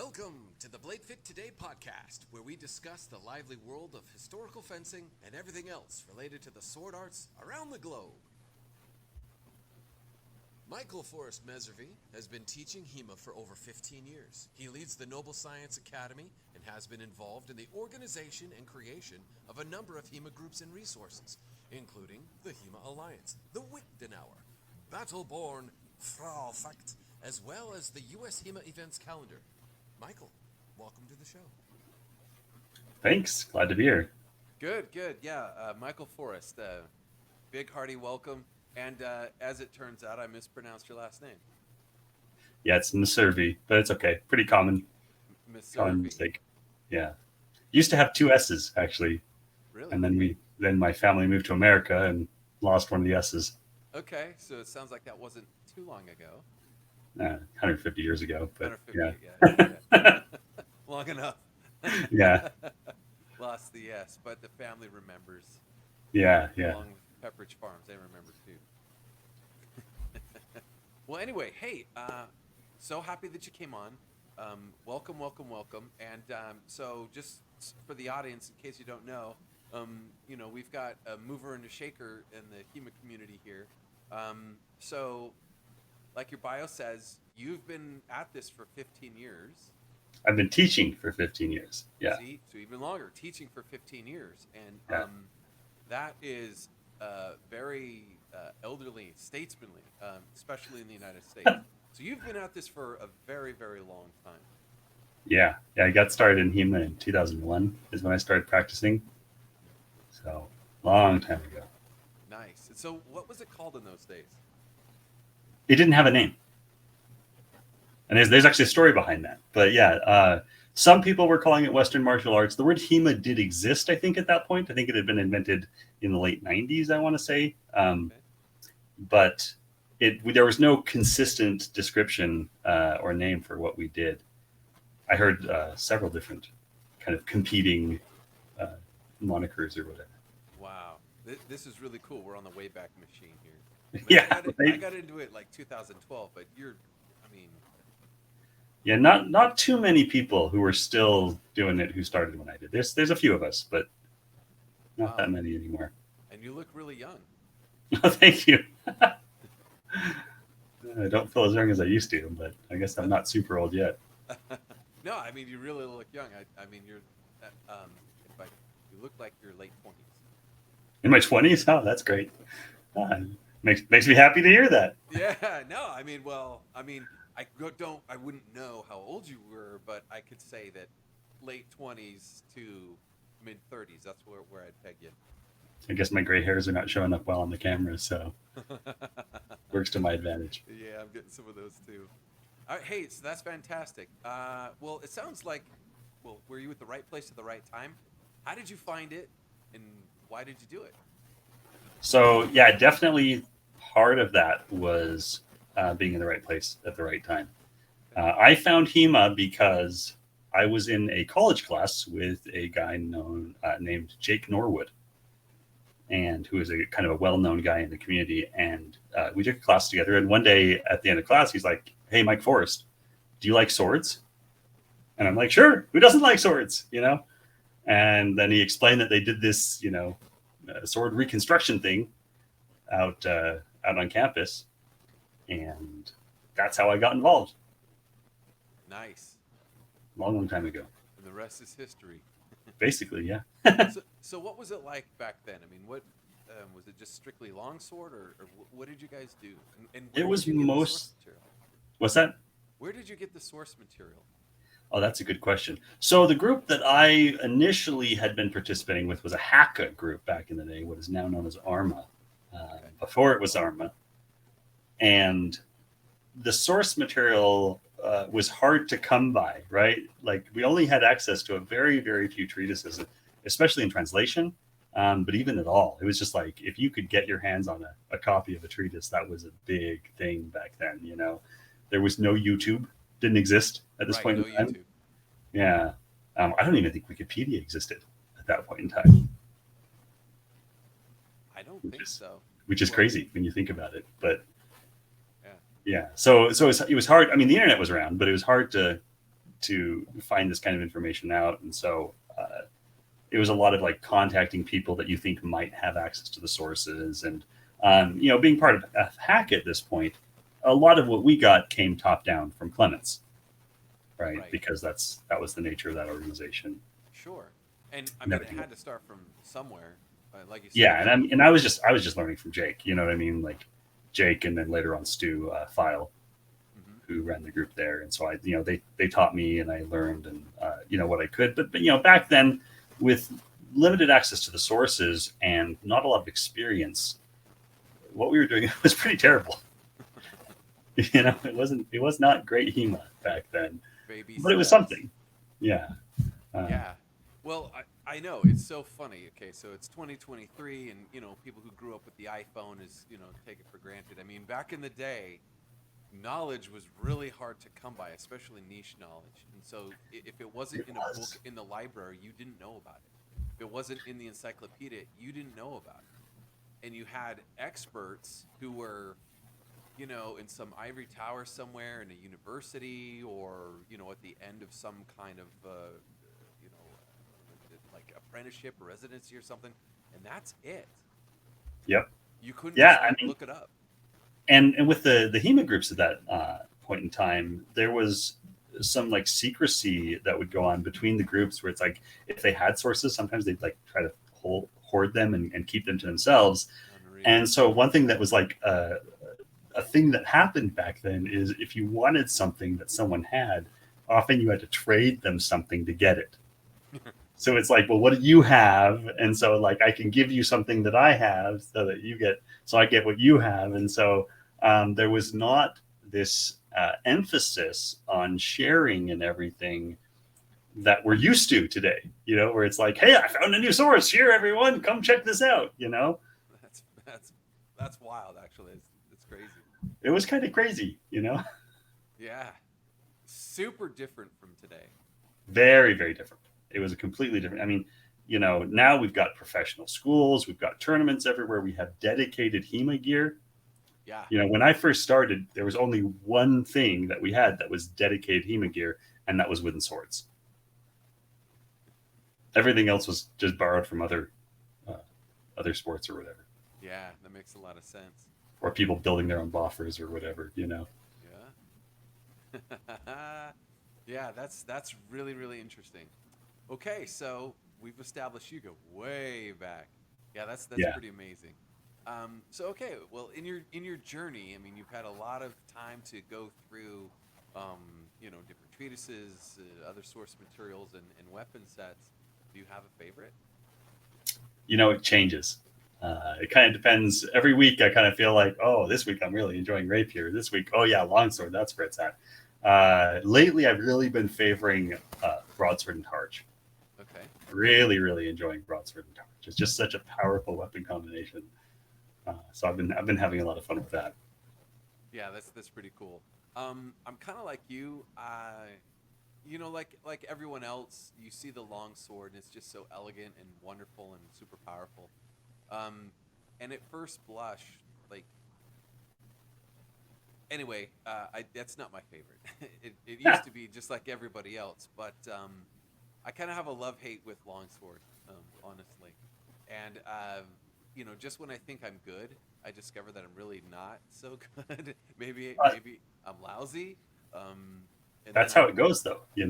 Welcome to the Bladefit Today podcast, where we discuss the lively world of historical fencing and everything else related to the sword arts around the globe. Michael Forrest Meservy has been teaching HEMA for over 15 years. He leads the Noble Science Academy and has been involved in the organization and creation of a number of HEMA groups and resources, including the HEMA Alliance, the Wiktenauer, Battleborn, Fraufecht, as well as the US HEMA Events Calendar. Michael, welcome to the show. Thanks. Glad to be here. Good. Yeah, Michael Forrest, big hearty welcome. And as it turns out, I mispronounced your last name. Yeah, it's Meservy, but it's okay. Pretty common Meservy. mistake. Yeah. Used to have two S's, actually. Really? And then my family moved to America and lost one of the S's. Okay, so it sounds like that wasn't too long ago. 150 years ago. But 150, yeah. Long enough. Yeah. Lost the S, but the family remembers. Yeah. Along with Pepperidge Farms, they remember too. Well, anyway, hey, so happy that you came on. Welcome. And so just for the audience, in case you don't know, we've got a mover and a shaker in the HEMA community here. So like your bio says, you've been at this for 15 years. I've been teaching for 15 years. Yeah. See, so even longer, teaching for 15 years. And that is very elderly, statesmanly, especially in the United States. So you've been at this for a very, very long time. Yeah. I got started in HEMA in 2001 is when I started practicing. So, long time ago. Nice. And so what was it called in those days? It didn't have a name. And there's actually a story behind that. But yeah, some people were calling it Western martial arts. The word HEMA did exist, I think, at that point. I think it had been invented in the late 90s, I want to say. But there was no consistent description or name for what we did. I heard several different kind of competing monikers or whatever. Wow. This is really cool. We're on the Wayback Machine here. Yeah. I got into it like 2012, but Yeah, not too many people who are still doing it who started when I did. There's a few of us, but not that many anymore. And you look really young. Oh, thank you. I don't feel as young as I used to, but I guess I'm not super old yet. No, I mean you really look young. I mean you're, you look like you're late 20s. In my 20s? Oh, that's great. Makes me happy to hear that. Yeah, no, I wouldn't know how old you were, but I could say that late 20s to mid 30s. That's where I'd peg you. I guess my gray hairs are not showing up well on the camera, so works to my advantage. Yeah, I'm getting some of those too. All right, hey, so that's fantastic. Well, it sounds like, were you at the right place at the right time? How did you find it, and why did you do it? So, yeah, definitely part of that was being in the right place at the right time. I found HEMA because I was in a college class with a guy named Jake Norwood, and who is a kind of a well-known guy in the community. And we took a class together. And one day at the end of class, he's like, "Hey, Mike Forrest, do you like swords?" And I'm like, "Sure. Who doesn't like swords?" And then he explained that they did this, sword reconstruction thing out on campus, and that's how I got involved. Nice. Long time ago. And the rest is history. Basically, yeah. So what was it like back then? I mean, what was it? Just strictly longsword, or what did you guys do? And it was most. What's that? Where did you get the source material? Oh, that's a good question. So the group that I initially had been participating with was a HACA group back in the day, what is now known as ARMA. Before it was ARMA. And the source material was hard to come by, right? Like we only had access to a very, very few treatises, especially in translation. But even at all, it was just like, if you could get your hands on a copy of a treatise, that was a big thing back then, There was no YouTube. Didn't exist at this point in time. YouTube. Yeah. I don't even think Wikipedia existed at that point in time. I don't think so. Which is crazy when you think about it. But yeah. So it was hard. I mean, the internet was around, but it was hard to to find this kind of information out. And so it was a lot of like contacting people that you think might have access to the sources. And, being part of a hack at this point, a lot of what we got came top down from Clements, right? Because that was the nature of that organization. Sure. And I mean, it had to start from somewhere, like you said. Yeah. And I was just learning from Jake, you know what I mean? Like Jake, and then later on Stu File, who ran the group there. And so they taught me, and I learned, and what I could, but back then, with limited access to the sources and not a lot of experience, what we were doing was pretty terrible. It was not great HEMA back then, but it was something. Yeah. Yeah. Well, I know it's so funny. Okay, so it's 2023, and people who grew up with the iPhone is take it for granted. I mean, back in the day, knowledge was really hard to come by, especially niche knowledge. And so if it wasn't in a book in the library, you didn't know about it. If it wasn't in the encyclopedia, you didn't know about it. And you had experts who were, in some ivory tower somewhere in a university, or, at the end of some kind of, like apprenticeship or residency or something. And that's it. Yep. You couldn't just look it up. And with the HEMA groups at that point in time, there was some like secrecy that would go on between the groups, where it's like, if they had sources, sometimes they'd like try to hoard them and keep them to themselves. Unreal. And so one thing that was like a thing that happened back then is, if you wanted something that someone had, often you had to trade them something to get it. So it's like, well, what do you have? And so like, I can give you something that I have so I get what you have. And so there was not this emphasis on sharing and everything that we're used to today, where it's like, hey, I found a new source here, everyone, come check this out. That's wild. Actually, it's crazy. It was kind of crazy, Yeah. Super different from today. Very, very different. It was a completely different. I mean, now we've got professional schools, we've got tournaments everywhere. We have dedicated HEMA gear. Yeah. When I first started, there was only one thing that we had that was dedicated HEMA gear, and that was wooden swords. Everything else was just borrowed from other sports or whatever. Yeah, that makes a lot of sense. Or people building their own buffers or whatever, Yeah. Yeah, that's really, really interesting. Okay, so we've established you go way back. Yeah, that's pretty amazing. So okay, well, in your journey, I mean, you've had a lot of time to go through, different treatises, other source materials, and weapon sets. Do you have a favorite? It changes. It kind of depends. Every week, I kind of feel like, oh, this week I'm really enjoying rapier. This week, oh yeah, longsword. That's where it's at. Lately, I've really been favoring broadsword and targe. Okay. Really, really enjoying broadsword and targe. It's just such a powerful weapon combination. So I've been having a lot of fun with that. Yeah, that's pretty cool. I'm kind of like you. Like everyone else, you see the longsword, and it's just so elegant and wonderful and super powerful. And at first blush, anyway, that's not my favorite. It used to be just like everybody else, but I kind of have a love-hate with longsword, honestly. And just when I think I'm good, I discover that I'm really not so good. maybe I'm lousy. That's how it goes, though. Yeah.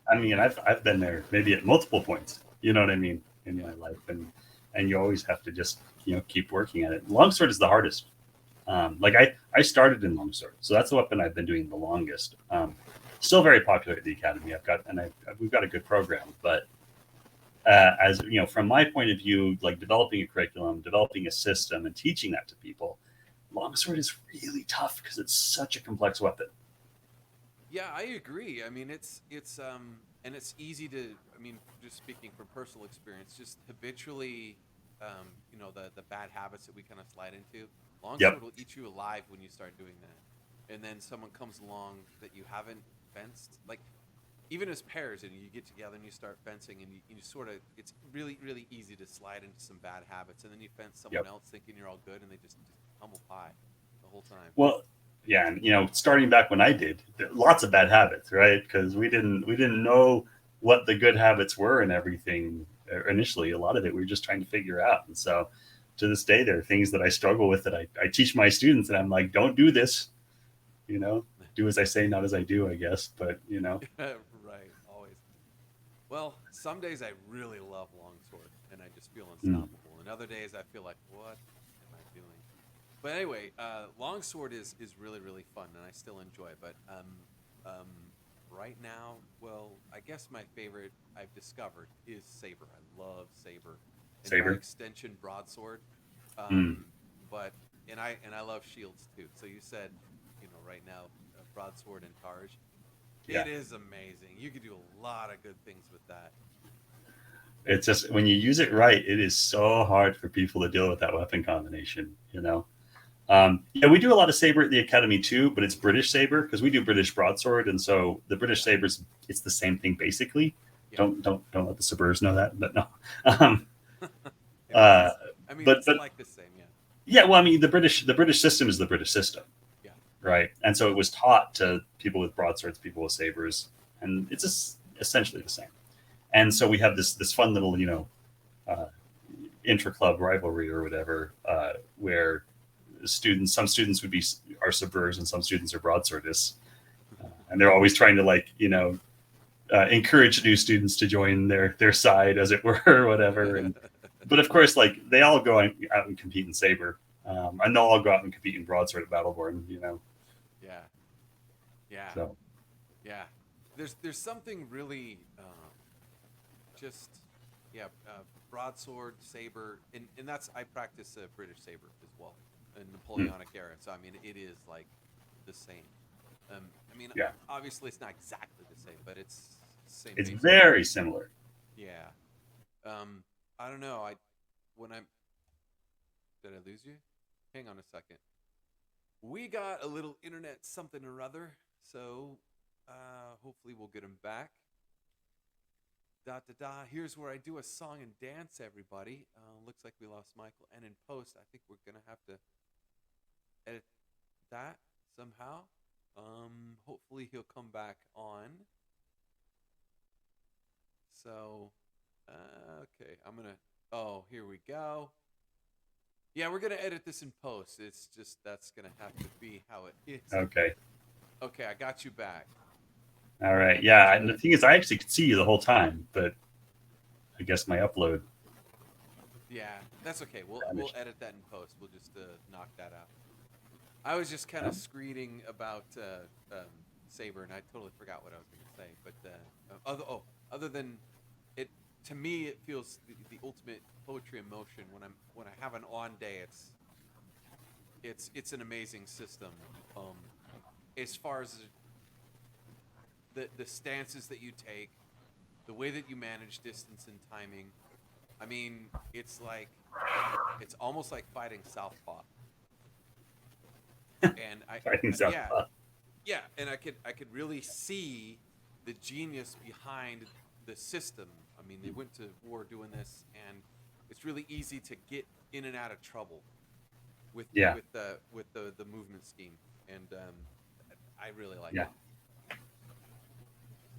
I mean, I've been there maybe at multiple points. You know what I mean, in my life, and you always have to just keep working at it. Longsword is the hardest. I started in longsword, so that's the weapon I've been doing the longest. Still very popular at the academy. We've got a good program, but as from my point of view, like developing a curriculum, developing a system, and teaching that to people, longsword is really tough because it's such a complex weapon. Yeah, I agree. I mean, it's and it's easy to. I mean, just speaking from personal experience, just habitually, the bad habits that we kind of slide into. Longsword will eat you alive when you start doing that, and then someone comes along that you haven't fenced, like even as pairs, and you get together and you start fencing, and you sort of, it's really, really easy to slide into some bad habits, and then you fence someone else thinking you're all good, and they just humble pie the whole time. Well, Yeah, and starting back when I did, lots of bad habits, right? Because we didn't know what the good habits were and everything initially. A lot of it we were just trying to figure out, and so to this day, there are things that I struggle with that I teach my students, and I'm like, don't do this, do as I say, not as I do, I guess. But Right, always. Well, some days I really love longsword and I just feel mm, unstoppable, and other days I feel like, what am I doing? But anyway, longsword is really really fun, and I still enjoy it. But um, right now, well, I guess my favorite I've discovered is saber. I love saber, and by saber. extension broadsword. Mm, Um, but and I love shields too. So you said, right now, broadsword and targe. yeah. It is amazing. You could do a lot of good things with that. It's just when you use it right, it is so hard for people to deal with that weapon combination. Yeah, we do a lot of saber at the academy too, but it's British saber because we do British broadsword, and so the British Yeah, sabers, it's the same thing basically. yeah. Don't let the suburbs know that, but no. Um, It uh, is. I mean, but it's but like the same. Yeah, yeah, well, I mean, the British system is the British system, yeah. right? And so it was taught to people with broadswords, people with sabers, and it's just essentially the same. And so we have this fun little uh, intra club rivalry or whatever, where some students would be are sabers and some students are broadswordists, and they're always trying to encourage new students to join their side, as it were, or whatever. And but of course, like they all go out and compete in saber, and they'll all go out and compete in broadsword at Battleborn. Yeah, yeah, So yeah. There's something really just yeah, broadsword saber, and that's I practice British saber as well, and mm, Napoleonic era. So I mean, it is like the same. I mean, yeah, obviously it's not exactly the same, but it's same it's basic very principle. similar. Yeah. Um, I don't know. When I'm did I lose you? Hang on a second. We got a little internet something or other, so hopefully we'll get him back. Da da da. Here's where I do a song and dance. Everybody. Looks like we lost Michael, and in post, I think we're gonna have to edit that somehow. Hopefully he'll come back on. So, okay, I'm gonna. Oh, here we go. Yeah, we're gonna edit this in post. It's just that's gonna have to be how it is. Okay, Okay, I got you back. all I right, got you yeah. And the back. thing is, I actually could see you the whole time, but I guess my upload Yeah, that's okay. We'll vanished. edit that in post. We'll just knock that out. I was just kind of Um, screaming about Saber, and I totally forgot what I was going to say. But other than it, to me, it feels the ultimate poetry in motion. When I have an on day, it's an amazing system. Um, as far as the stances that you take, the way that you manage distance and timing. I mean, it's almost like fighting southpaw. And fighting yeah, Southpaw. yeah, and I could really see the genius behind the system. I mean, they went to war doing this, and it's really easy to get in and out of trouble with Yeah, with the movement scheme, and I really like yeah, it.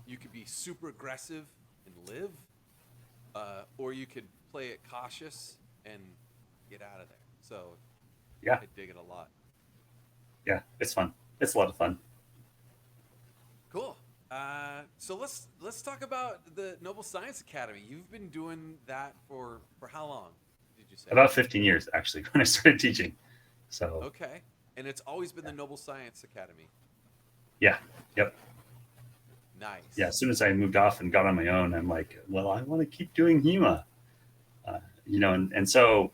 You could be super aggressive and live, or you could play it cautious and get out of there. So yeah, I dig it a lot. yeah. It's fun. It's a lot of fun. Cool. So let's talk about the Noble Science Academy. You've been doing that for how long? Did you say? About 15 years actually when I started teaching. So Okay. And it's always been yeah, the Noble Science Academy. yeah, yep, yeah. As Nice. soon as I moved off and got on my own, I'm like, well, I want to keep doing HEMA, and so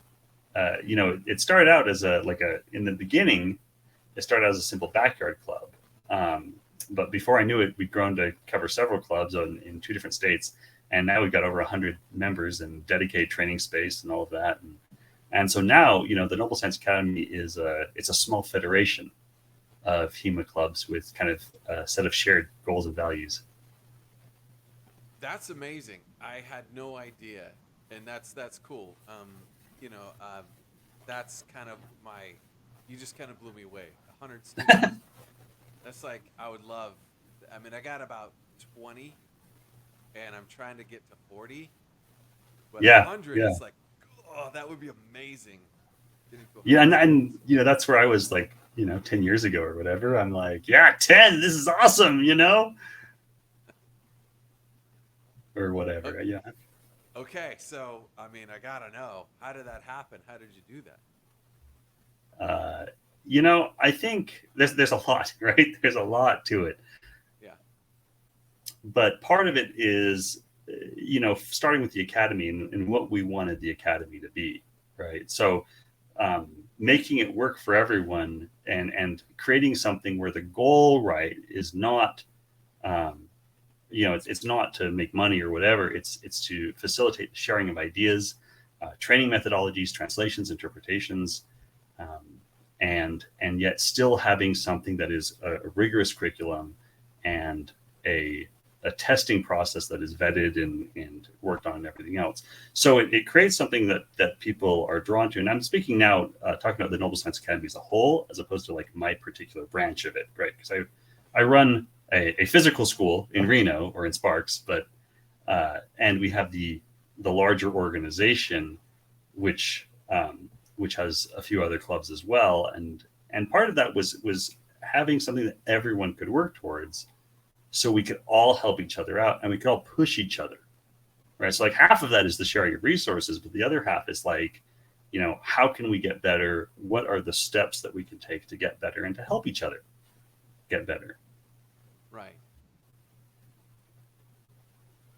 it started out as in the beginning, it started out as a simple backyard club. Um, but before I knew it, we'd grown to cover several clubs in two different states, and now we've got over 100 members and dedicated training space and all of that. And so now, the Noble Science Academy it's a small federation of HEMA clubs with kind of a set of shared goals and values. That's amazing. I had no idea, and that's cool. You know, that's kind of my. You just kind of blew me away. 100 students. That's like, I would love, I mean, I got about 20 and I'm trying to get to 40, but Yeah, 100 yeah. is like, oh, that would be amazing. Yeah, and you know, that's where I was like, you know, 10 years ago or whatever. I'm like, yeah, 10, this is awesome, you know? Or whatever. Yeah. Okay, so I mean, I gotta know, how did that happen? How did you do that? You know, I think there's a lot, right? There's a lot to it. Yeah. But part of it is, you know, starting with the academy and what we wanted the academy to be, right? So making it work for everyone and creating something where the goal, right, is not, you know, it's not to make money or whatever. It's to facilitate the sharing of ideas, training methodologies, translations, interpretations, and yet still having something that is a rigorous curriculum and a testing process that is vetted and worked on and everything else. So it creates something that people are drawn to. And I'm speaking now, talking about the Noble Science Academy as a whole, as opposed to like my particular branch of it, right? Because I run a physical school in Reno or in Sparks, but and we have the larger organization, which has a few other clubs as well. And part of that was having something that everyone could work towards, so we could all help each other out and we could all push each other, right? So like half of that is the sharing of resources, but the other half is like, you know, how can we get better? What are the steps that we can take to get better and to help each other get better? Right.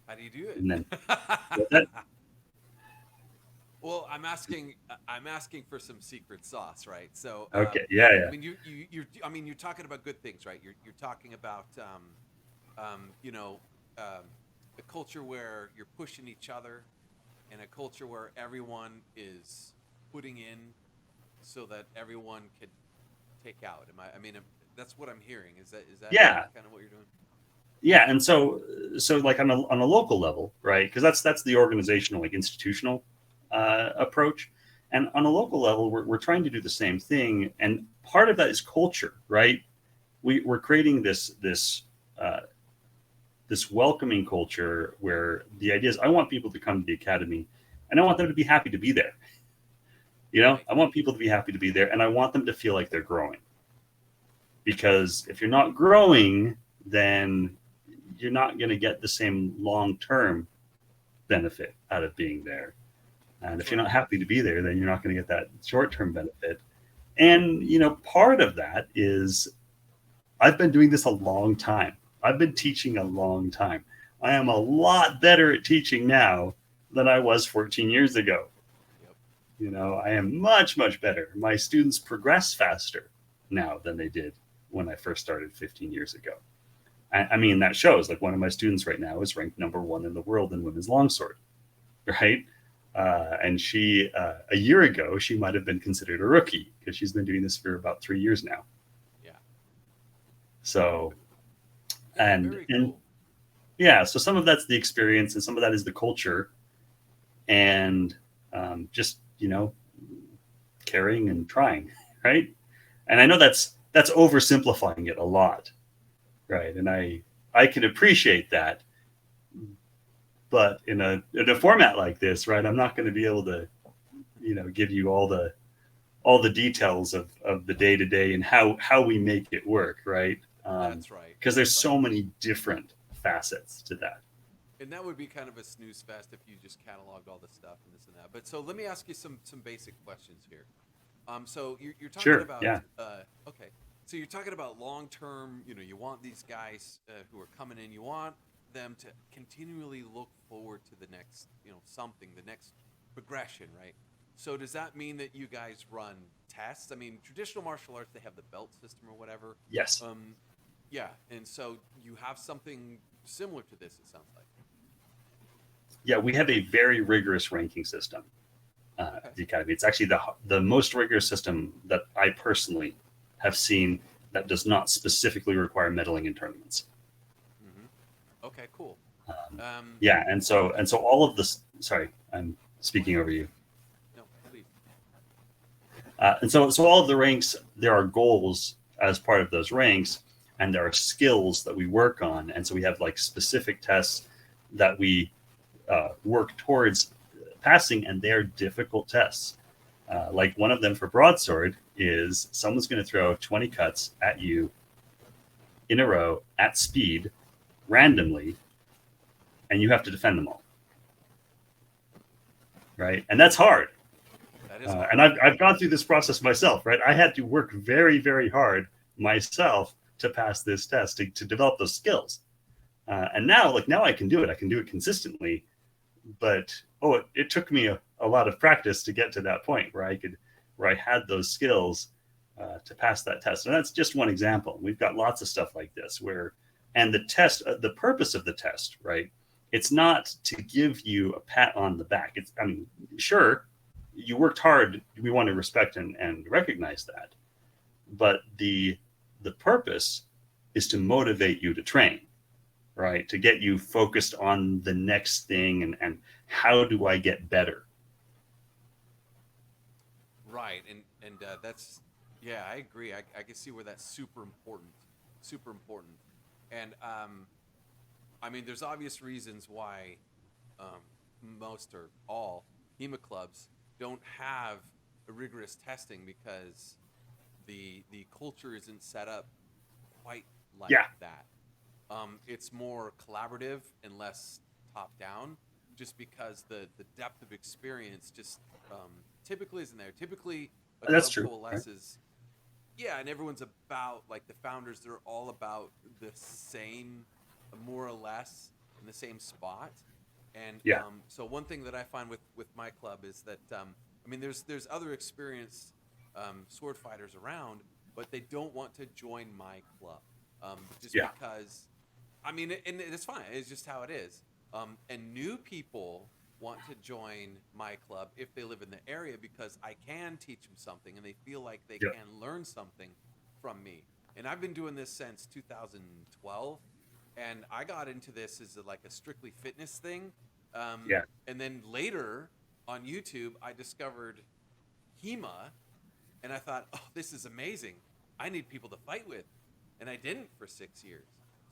How do you do it? And then well, I'm asking for some secret sauce, right? So okay, yeah. I mean, you're talking about good things, right? You're talking about you know, a culture where you're pushing each other, and a culture where everyone is putting in, so that everyone could take out. I mean, that's what I'm hearing. Is that Yeah. kind of what you're doing? Yeah, and so like on a local level, right? Because that's the organizational, like institutional approach. And on a local level, we're trying to do the same thing. And part of that is culture, right? We're creating this welcoming culture where the idea is I want people to come to the academy and I want them to be happy to be there. You know, I want people to be happy to be there and I want them to feel like they're growing. Because if you're not growing, then you're not going to get the same long-term benefit out of being there. And if you're not happy to be there, then you're not going to get that short-term benefit. And, you know, part of that is I've been doing this a long time. I've been teaching a long time. I am a lot better at teaching now than I was 14 years ago. Yep. You know, I am much, much better. My students progress faster now than they did when I first started 15 years ago. I mean, that shows. Like one of my students right now is ranked #1 in the world in women's longsword, right? And she, a year ago, she might have been considered a rookie because she's been doing this for about 3 years now. Yeah. So, Very cool. Yeah, so some of that's the experience and some of that is the culture and just, you know, caring and trying, right? And I know that's oversimplifying it a lot, right? And I can appreciate that, but in a format like this, right, I'm not going to be able to, you know, give you all the details of the day to day and how we make it work, right? That's right. Because there's so many different facets to that. And that would be kind of a snooze fest if you just cataloged all the stuff and this and that. But so let me ask you some basic questions here. So you're talking Sure, about yeah. Okay. So you're talking about long term. You know, you want these guys who are coming in. You want them to continually look forward to the next, you know, something, the next progression, right? So does that mean that you guys run tests? I mean, traditional martial arts, they have the belt system or whatever. Yes. Yeah, and so you have something similar to this, it sounds like. Yeah, we have a very rigorous ranking system at the academy. It's actually the most rigorous system that I personally have seen that does not specifically require medaling in tournaments. Mm-hmm. Okay, cool. Yeah, and so all of this. Sorry, I'm speaking over you. No, please. And so all of the ranks, there are goals as part of those ranks, and there are skills that we work on. And so we have like specific tests that we work towards passing, and they're difficult tests. Like one of them for broadsword is someone's going to throw 20 cuts at you in a row at speed randomly, and you have to defend them all. Right? And that's hard. That is hard. And I've gone through this process myself, right? I had to work very, very hard myself to pass this test, to develop those skills. And now I can do it. I can do it consistently. But it took me a lot of practice to get to that point where I had those skills to pass that test. And that's just one example. We've got lots of stuff like this and the test, the purpose of the test, right? It's not to give you a pat on the back. Sure, you worked hard. We want to respect and recognize that. But the purpose is to motivate you to train, right? To get you focused on the next thing and how do I get better? Right. And that's, yeah, I agree. I can see where that's super important. And, there's obvious reasons why most or all HEMA clubs don't have a rigorous testing, because the culture isn't set up quite like that. It's more collaborative and less top down, just because the depth of experience just typically isn't there. Typically, a That's club true, coalesces. Right? Yeah, and everyone's about, like the founders, they're all about the same, more or less, in the same spot. And so one thing that I find with my club is that there's other experienced sword fighters around, but they don't want to join my club because, and it's fine. It's just how it is. And new people want to join my club if they live in the area, because I can teach them something and they feel like they can learn something from me. And I've been doing this since 2012, and I got into this as a strictly fitness thing. And then later on YouTube, I discovered HEMA, and I thought, oh, this is amazing. I need people to fight with. And I didn't for 6 years.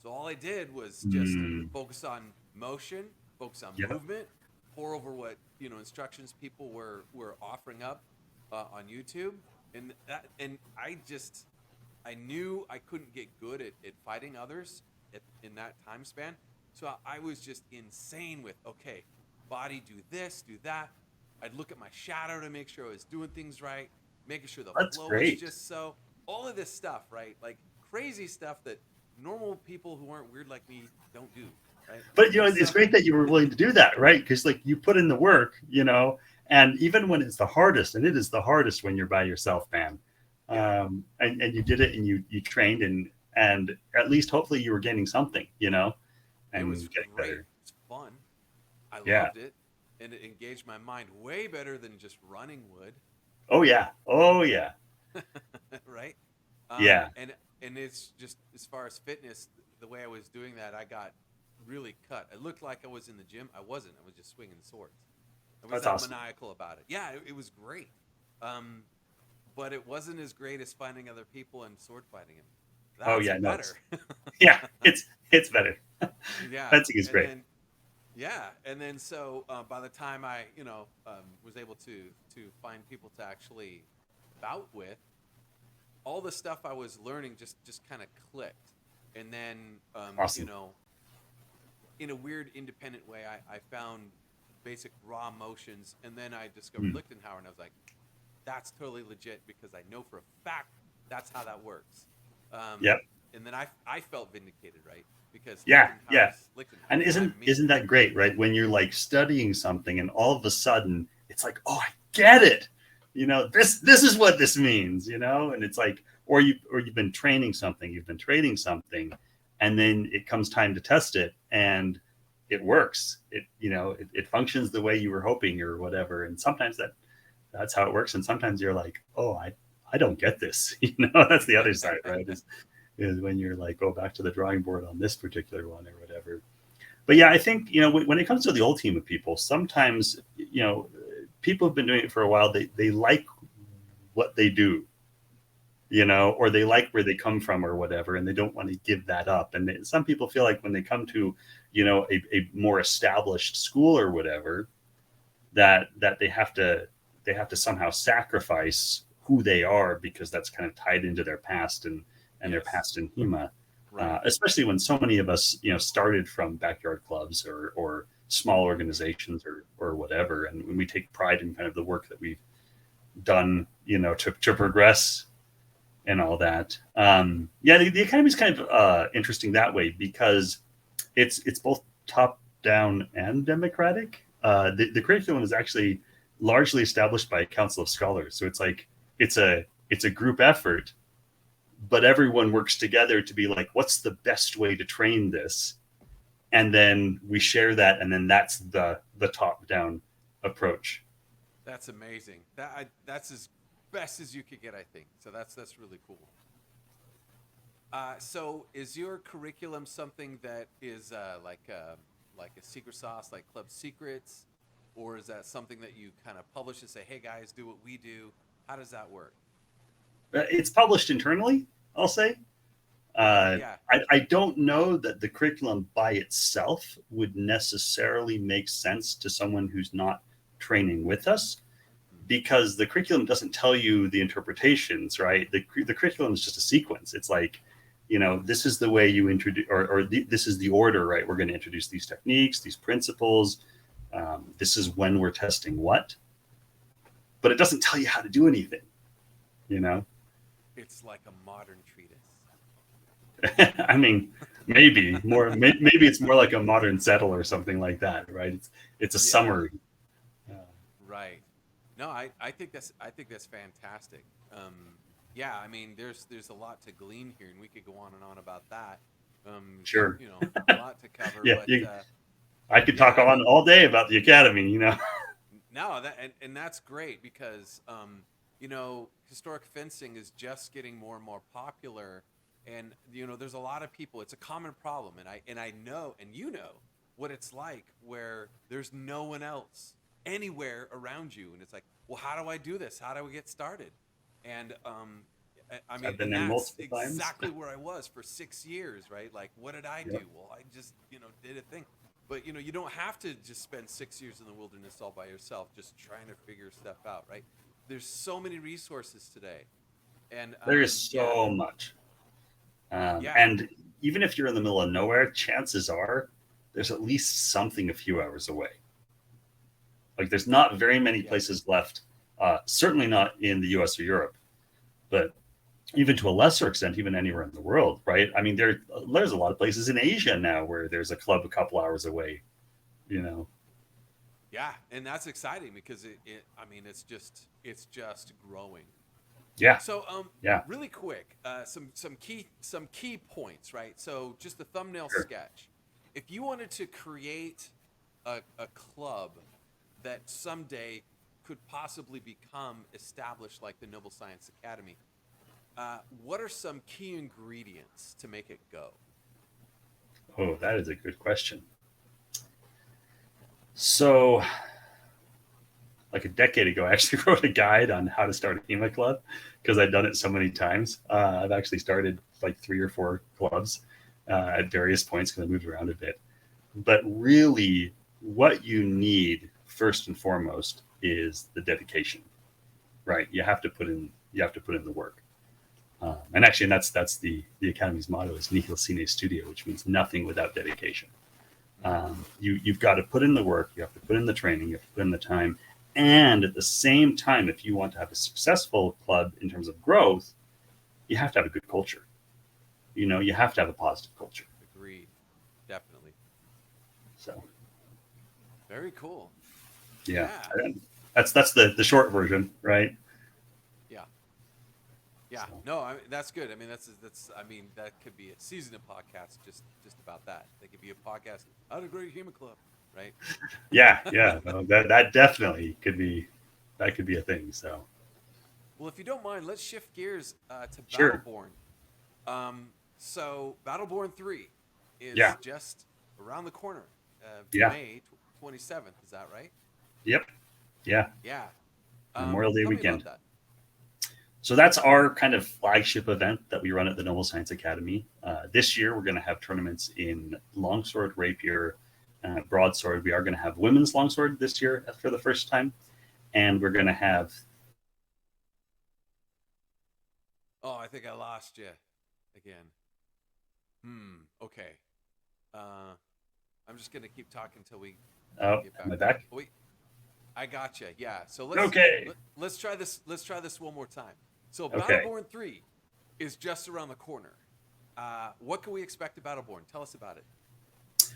So all I did was just focus on motion, focus on movement, pour over what instructions people were offering up on YouTube, and I knew I couldn't get good at fighting others in that time span. So I was just insane with, okay, body, do this, do that. I'd look at my shadow to make sure I was doing things right, making sure the flow was just so. All of this stuff, right? Like crazy stuff that normal people who aren't weird like me don't do, right? But it's great that you were willing to do that, right? Because you put in the work, and even when it's the hardest, and it is the hardest when you're by yourself, man. And you did it, and you trained, and at least hopefully you were getting something, and it was getting great. better. It's fun. I loved it, and it engaged my mind way better than just running would. Oh yeah. Right. And it's just, as far as fitness, the way I was doing that, I got really cut. It looked like I was in the gym. I wasn't. I was just swinging swords. I was awesome. Maniacal about it. Yeah, it was great. But it wasn't as great as finding other people and sword fighting them. That's better. It's better. Yeah, fencing is great. And then so by the time I was able to find people to actually bout with, all the stuff I was learning just kind of clicked. And then awesome. In a weird independent way, I found basic raw motions, and then I discovered Wiktenauer, and I was like, that's totally legit, because I know for a fact that's how that works. And then I felt vindicated, right? Because Wiktenauer's and isn't that great, right? When you're like studying something and all of a sudden it's like, oh, I get it. This is what this means, and it's like, or you've been training something, and then it comes time to test it, and it works. It functions the way you were hoping or whatever. And sometimes that's how it works. And sometimes you're like, oh, I don't get this. That's the other side, right? Is when you're like, go back to the drawing board on this particular one or whatever. But yeah, I think, when it comes to the old team of people, sometimes, people have been doing it for a while. They like what they do, or they like where they come from or whatever, and they don't want to give that up. And some people feel like when they come to, a more established school or whatever, that they have to somehow sacrifice who they are, because that's kind of tied into their past and their past in HEMA. Right. Especially when so many of us, started from backyard clubs or small organizations or whatever. And when we take pride in kind of the work that we've done, to progress and all that. The academy is kind of interesting that way, because it's both top down and democratic. The curriculum is actually largely established by a council of scholars. So it's like, it's a group effort, but everyone works together to be like, what's the best way to train this? And then we share that. And then that's the top down approach. That's amazing. That's as best as you could get, I think. So that's really cool. So is your curriculum something that is like a secret sauce, like Club Secrets, or is that something that you kind of publish and say, hey guys, do what we do? How does that work? It's published internally, I'll say. I don't know that the curriculum by itself would necessarily make sense to someone who's not training with us, because the curriculum doesn't tell you the interpretations, right? The curriculum is just a sequence. It's like, this is the way you introduce, this is the order, right? We're going to introduce these techniques, these principles. This is when we're testing what, but it doesn't tell you how to do anything, It's like a modern treatise. I mean, maybe it's more like a modern settle or something like that, right? It's a summary. Right. No, I think that's fantastic. I mean, there's a lot to glean here, and we could go on and on about that. Sure. A lot to cover. Yeah, but, I could talk on all day about the academy, No, and that's great, because historic fencing is just getting more and more popular, and there's a lot of people. It's a common problem, and I know, and what it's like, where there's no one else anywhere around you, and it's like, well, how do I do this? How do I get started? And I mean, I've been that's there multiple times. exactly where I was for 6 years, right? Like, what did I do? Well, I just did a thing. But you don't have to just spend 6 years in the wilderness all by yourself, just trying to figure stuff out, right? There's so many resources today, and there is so much. And even if you're in the middle of nowhere, chances are there's at least something a few hours away. Like, there's not very many places left, certainly not in the US or Europe, but even to a lesser extent, even anywhere in the world, right? I mean, there's a lot of places in Asia now where there's a club a couple hours away, Yeah, and that's exciting, because it's just growing. Yeah. So really quick, some key points, right? So just the thumbnail sketch. If you wanted to create a club that someday could possibly become established like the Noble Science Academy, what are some key ingredients to make it go? Oh, that is a good question. So, like a decade ago, I actually wrote a guide on how to start a HEMA club, because I'd done it so many times. I've actually started like 3 or 4 clubs at various points, because I moved around a bit. But really, what you need first and foremost is the dedication, right? You have to put in the work. And that's the Academy's motto is Nihil sine studio, which means nothing without dedication. You've got to put in the work, you have to put in the training, you have to put in the time. And at the same time, if you want to have a successful club in terms of growth, you have to have a good culture. You have to have a positive culture. Agreed. Definitely. So. Very cool. Yeah. That's the short version, right? Yeah. So. No, that's good. I mean, that's that could be a season of podcasts just about that. They could be a podcast, how to grow your HEMA club, right? Yeah. No, that definitely could be a thing. So. Well, if you don't mind, let's shift gears to Sure. Battleborn. So Battleborn 3 is just around the corner. May 27th. Is that right? Yep. Yeah. Yeah. Memorial Day tell me weekend. about that. So that's our kind of flagship event that we run at the Noble Science Academy. This year, we're going to have tournaments in longsword, rapier, broadsword. We are going to have women's longsword this year for the first time. And we're going to have... Oh, I think I lost you again. Okay. I'm just going to keep talking until we get back. Am I back? Wait. I gotcha. Yeah. So let's try this. Let's try this one more time. So Battleborn 3 is just around the corner. What can we expect at Battleborn? Tell us about it.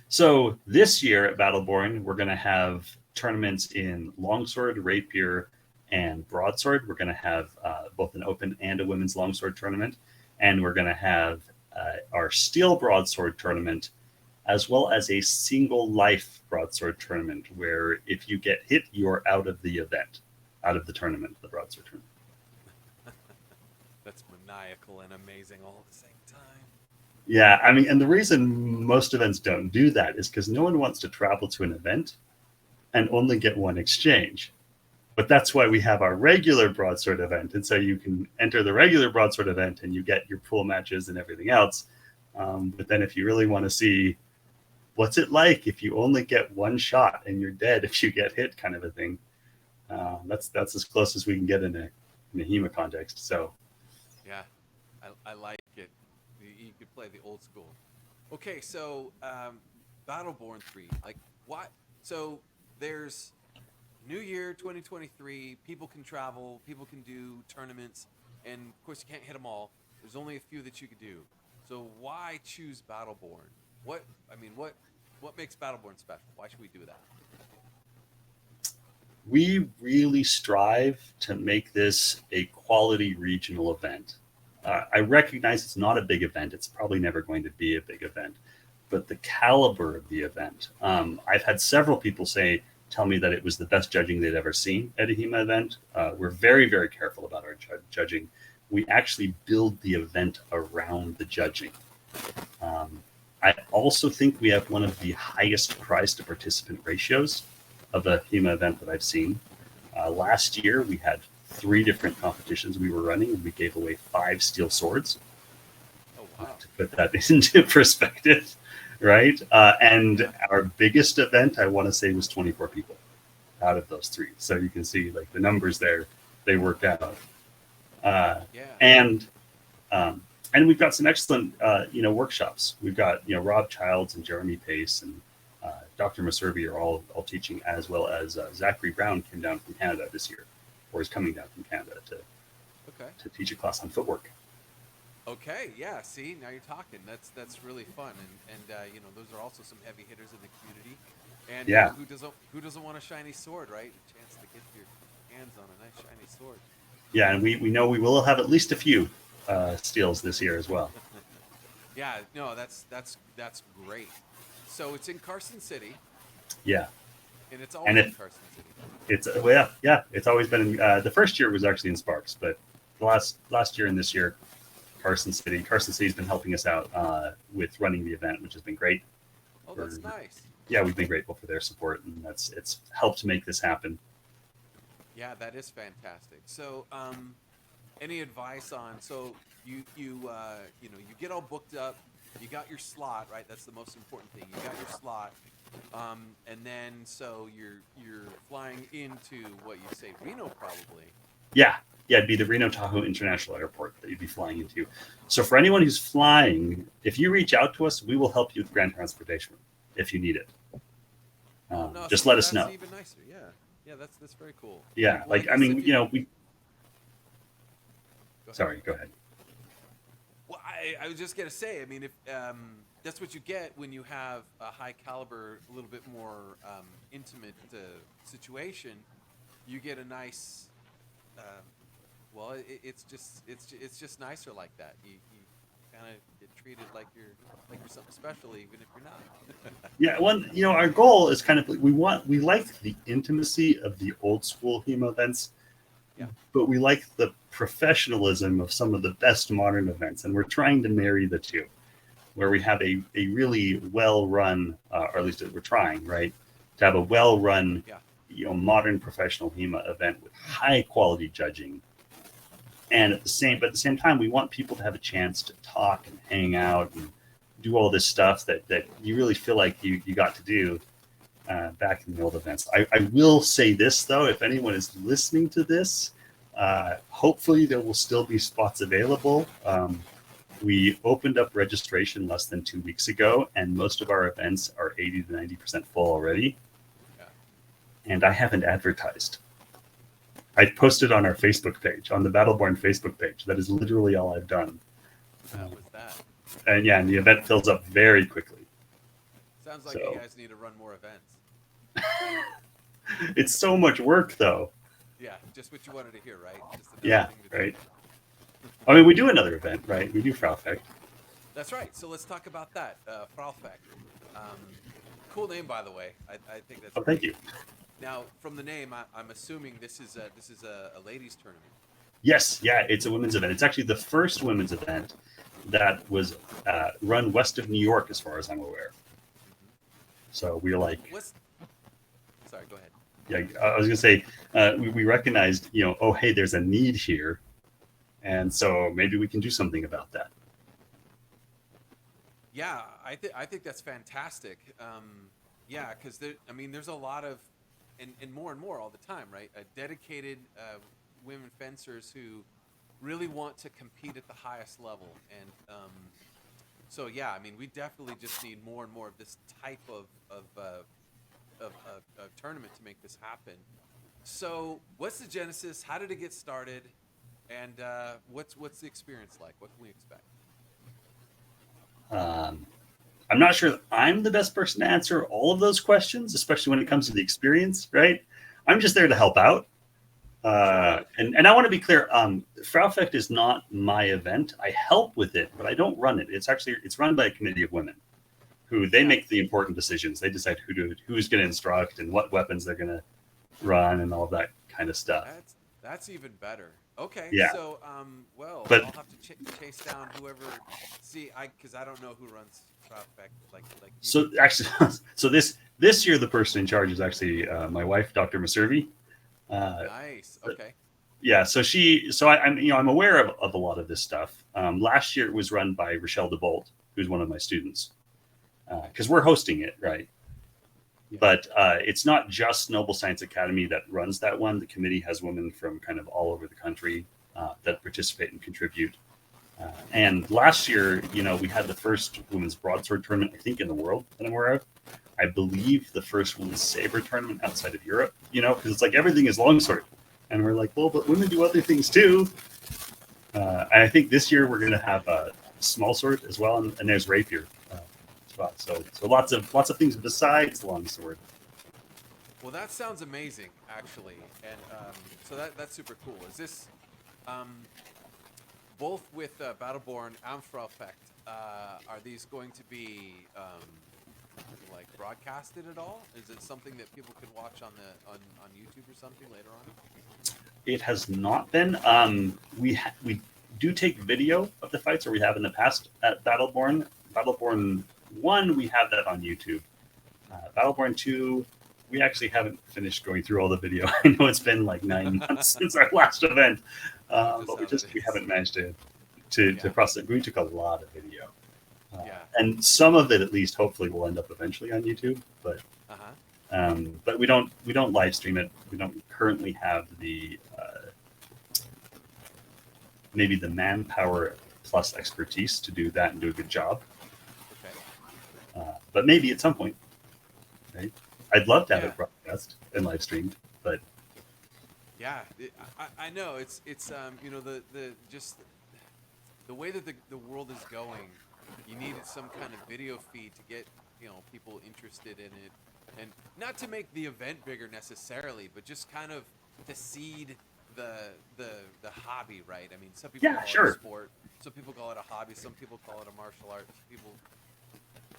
So this year at Battleborn, we're going to have tournaments in longsword, rapier, and broadsword. We're going to have both an open and a women's longsword tournament, and we're going to have our steel broadsword tournament, as well as a single life broadsword tournament, where if you get hit, you're out of the event, out of the tournament, the broadsword tournament. That's maniacal and amazing all at the same time. Yeah, I mean, and the reason most events don't do that is because no one wants to travel to an event and only get one exchange. But that's why we have our regular broadsword event. And so you can enter the regular broadsword event and you get your pool matches and everything else. But then if you really want to see what's it like if you only get one shot and you're dead if you get hit kind of a thing, that's as close as we can get in a HEMA context. So yeah, I like it. You could play the old school. Okay, so Battleborn 3, like what? So there's New Year 2023, people can travel, people can do tournaments, and of course you can't hit them all. There's only a few that you could do. So why choose Battleborn? What makes Battleborn special? Why should we do that? We really strive to make this a quality regional event. I recognize it's not a big event. It's probably never going to be a big event, but the caliber of the event. I've had several people tell me that it was the best judging they'd ever seen at a HEMA event. We're very, very careful about our judging. We actually build the event around the judging. I also think we have one of the highest prize to participant ratios of a HEMA event that I've seen. Last year, we had 3 different competitions we were running, and we gave away 5 steel swords. Oh, wow. To put that into perspective, right? And our biggest event, I want to say, was 24 people out of those 3. So you can see, like, the numbers there, they work out. And we've got some excellent, workshops. We've got, Rob Childs and Jeremy Pace and Dr. Meservy are all teaching, as well as Zachary Brown came down from Canada this year, or is coming down from Canada to teach a class on footwork. Okay, yeah. See, now you're talking. That's really fun, and those are also some heavy hitters in the community. And yeah, who doesn't want a shiny sword, right? A chance to get your hands on a nice shiny sword. Yeah, and we know we will have at least a few steals this year as well. Yeah, no, that's great. So it's in Carson City. Yeah. And it's always in Carson City. It's always been the first year was actually in Sparks, but the last year and this year, Carson City. Carson City's been helping us out with running the event, which has been great. Oh, that's nice. Yeah, we've been grateful for their support, and it's helped make this happen. Yeah, that is fantastic. So, any advice on? So you get all booked up. You got your slot, right? That's the most important thing. You got your slot, and then so you're flying into what you say, Reno, probably. Yeah, it'd be the Reno Tahoe International Airport that you'd be flying into. So for anyone who's flying, if you reach out to us, we will help you with ground transportation if you need it. Just let us know. That's even nicer. Yeah, that's very cool. Yeah, well, we. Sorry, go ahead. Well, I was just gonna say, I mean, if that's what you get when you have a high caliber, a little bit more intimate situation, you get a nice. It's just nicer like that. You kind of get treated like you're something special, even if you're not. Yeah, our goal is kind of we like the intimacy of the old school HEMA events. Yeah. But we like the professionalism of some of the best modern events, and we're trying to marry the two, where we have a really well-run, or at least we're trying, right, to have a well-run, modern professional HEMA event with high-quality judging, And at the same time, we want people to have a chance to talk and hang out and do all this stuff that you really feel like you got to do back in the old events. I will say this though, if anyone is listening to this, hopefully there will still be spots available. We opened up registration less than 2 weeks ago, and most of our events are 80 to 90% full already. Yeah. And I haven't advertised. I posted on our Facebook page, on the Battleborn Facebook page. That is literally all I've done. That was that. And yeah, and the event fills up very quickly. Sounds like So- you guys need to run more events. It's so much work, though. Yeah, just what you wanted to hear, right? Just another Yeah, thing to do. right. I mean, we do another event, right? We do Fraufecht. That's right. So let's talk about that. Fraufecht. Cool name, by the way. I think that's. Oh, thank you. Now, from the name, I'm assuming this is a ladies' tournament. Yes, yeah, it's a women's event. It's actually the first women's event that was run west of New York, as far as I'm aware. So we're like, Sorry, go ahead. yeah, I was gonna say, we recognized, oh, hey, there's a need here, and so maybe we can do something about that. Yeah, I think that's fantastic. Yeah, because there's a lot of, and more all the time, right? Dedicated women fencers who really want to compete at the highest level, and so yeah, I mean, we definitely just need more and more of this type of tournament to make this happen. So, what's the genesis? How did it get started? And what's the experience like? What can we expect? I'm not sure that I'm the best person to answer all of those questions, especially when it comes to the experience, right? I'm just there to help out. And I want to be clear, Fraufecht is not my event. I help with it, but I don't run it. It's run by a committee of women who they make the important decisions. They decide who's going to instruct and what weapons they're going to run and all that kind of stuff. That's even better. Okay. Yeah. So, But- I'll have to chase down whoever. Because I don't know who runs Fraufecht like you. So actually, so this year the person in charge is actually my wife, Dr. Meservy. Nice. Okay. Yeah, I'm aware of a lot of this stuff. Last year it was run by Rochelle DeBolt, who's one of my students, because we're hosting it, right? Yeah. But it's not just Noble Science Academy that runs that one. The committee has women from kind of all over the country that participate and contribute. And last year, we had the first women's broadsword tournament, I think, in the world that I'm aware of. I believe the first women's saber tournament outside of Europe, because it's like everything is longsword. And we're like, well, but women do other things too. And I think this year we're going to have a small sword as well, and there's rapier as well. So lots of things besides longsword. Well, that sounds amazing, actually, and so that's super cool. Is this both with Battleborn and Fraufecht? Are these going to be like broadcasted at all? Is it something that people could watch on YouTube or something later on? It has not been. We do take video of the fights, or we have in the past at Battleborn. Battleborn 1, we have that on YouTube. Battleborn 2, we actually haven't finished going through all the video. I know it's been like 9 months since our last event, but we haven't managed to process it. We took a lot of video. And some of it, at least, hopefully, will end up eventually on YouTube. But we don't live stream it. We don't currently have the maybe the manpower plus expertise to do that and do a good job. Okay. But maybe at some point, right? I'd love to have it broadcast and live streamed, but yeah, I know it's the way that the world is going. You needed some kind of video feed to get people interested in it, and not to make the event bigger necessarily, but just kind of to seed the hobby, right? I mean, some people call it a sport, some people call it a hobby, some people call it a martial art. Some people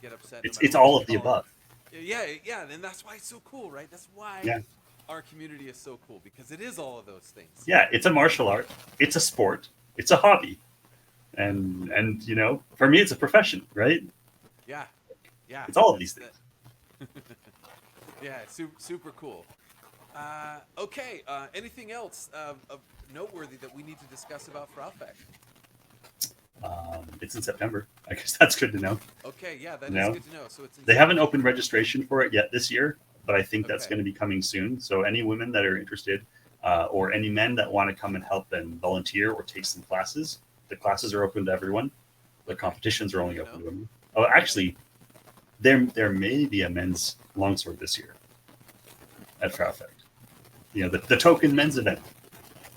get upset. It's all of the above. Yeah, and that's why it's so cool, right? That's why our community is so cool, because it is all of those things. Yeah, it's a martial art, it's a sport, it's a hobby, and for me, it's a profession, right? Yeah. It's all of these things. Yeah, super cool. Okay. Anything else of noteworthy that we need to discuss about Fraufecht? It's in September. I guess that's good to know. Okay. Yeah, that No. is good to know. So it's in They haven't September. opened registration for it yet this year, but I think that's Okay. going to be coming soon. So any women that are interested, or any men that want to come and help and volunteer or take some classes, the classes are open to everyone. The Okay. competitions are only You open know? to women. Oh, actually, there may be a men's longsword this year at Okay. Fraufecht. You know, the token men's event.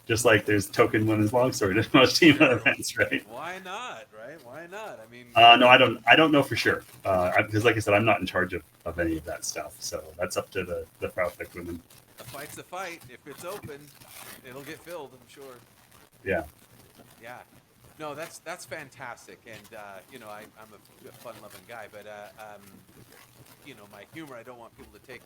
Just like there's token women's longsword at most HEMA Sure. events, right? Why not? Right? Why not? I mean, No, I don't know for sure. Because like I said, I'm not in charge of any of that stuff. So that's up to the Fraufecht women. a fight's a fight. If it's open, it'll get filled. I'm sure. Yeah. Yeah. No, that's fantastic. And you know, I'm a fun-loving guy, but you know, my humor. I don't want people to take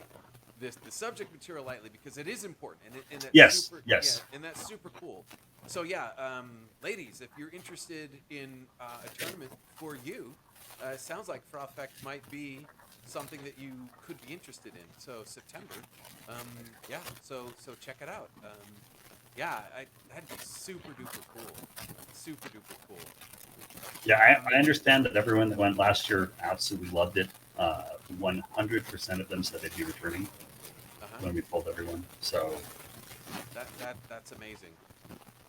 the subject material lightly because it is important, and that's Yes, super. yes. Yeah, and that's super cool. So yeah, ladies, if you're interested in a tournament for you, it sounds like Fraufecht might be something that you could be interested in. So September, yeah. So check it out. Yeah, that'd be super duper cool. Super duper cool. Yeah, I understand that everyone that went last year absolutely loved it. 100% of them said they'd be returning Uh-huh. when we pulled everyone. So That's amazing.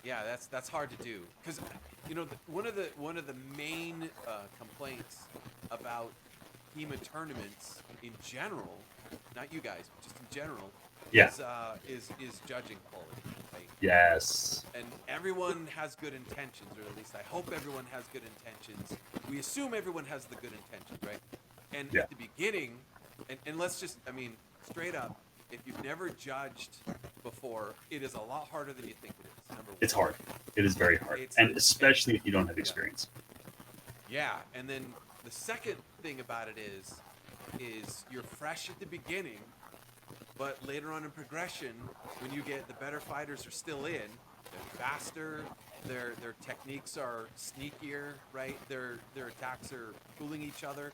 Yeah, that's hard to do because you know one of the main complaints about HEMA tournaments in general, not you guys, but just in general, Yeah. is judging quality, right? yes, And everyone has good intentions, or at least I hope everyone has good intentions. We assume everyone has the good intentions, right? And Yeah. at the beginning, and let's just, I mean, straight up, if you've never judged before, it is a lot harder than you think it is. Number one. it's hard. It is very hard, and especially if you don't have experience. Yeah, and then the second thing about it is you're fresh at the beginning, but later on in progression, when you get the better fighters are still in, they're faster, their techniques are sneakier, right? Their attacks are fooling each other,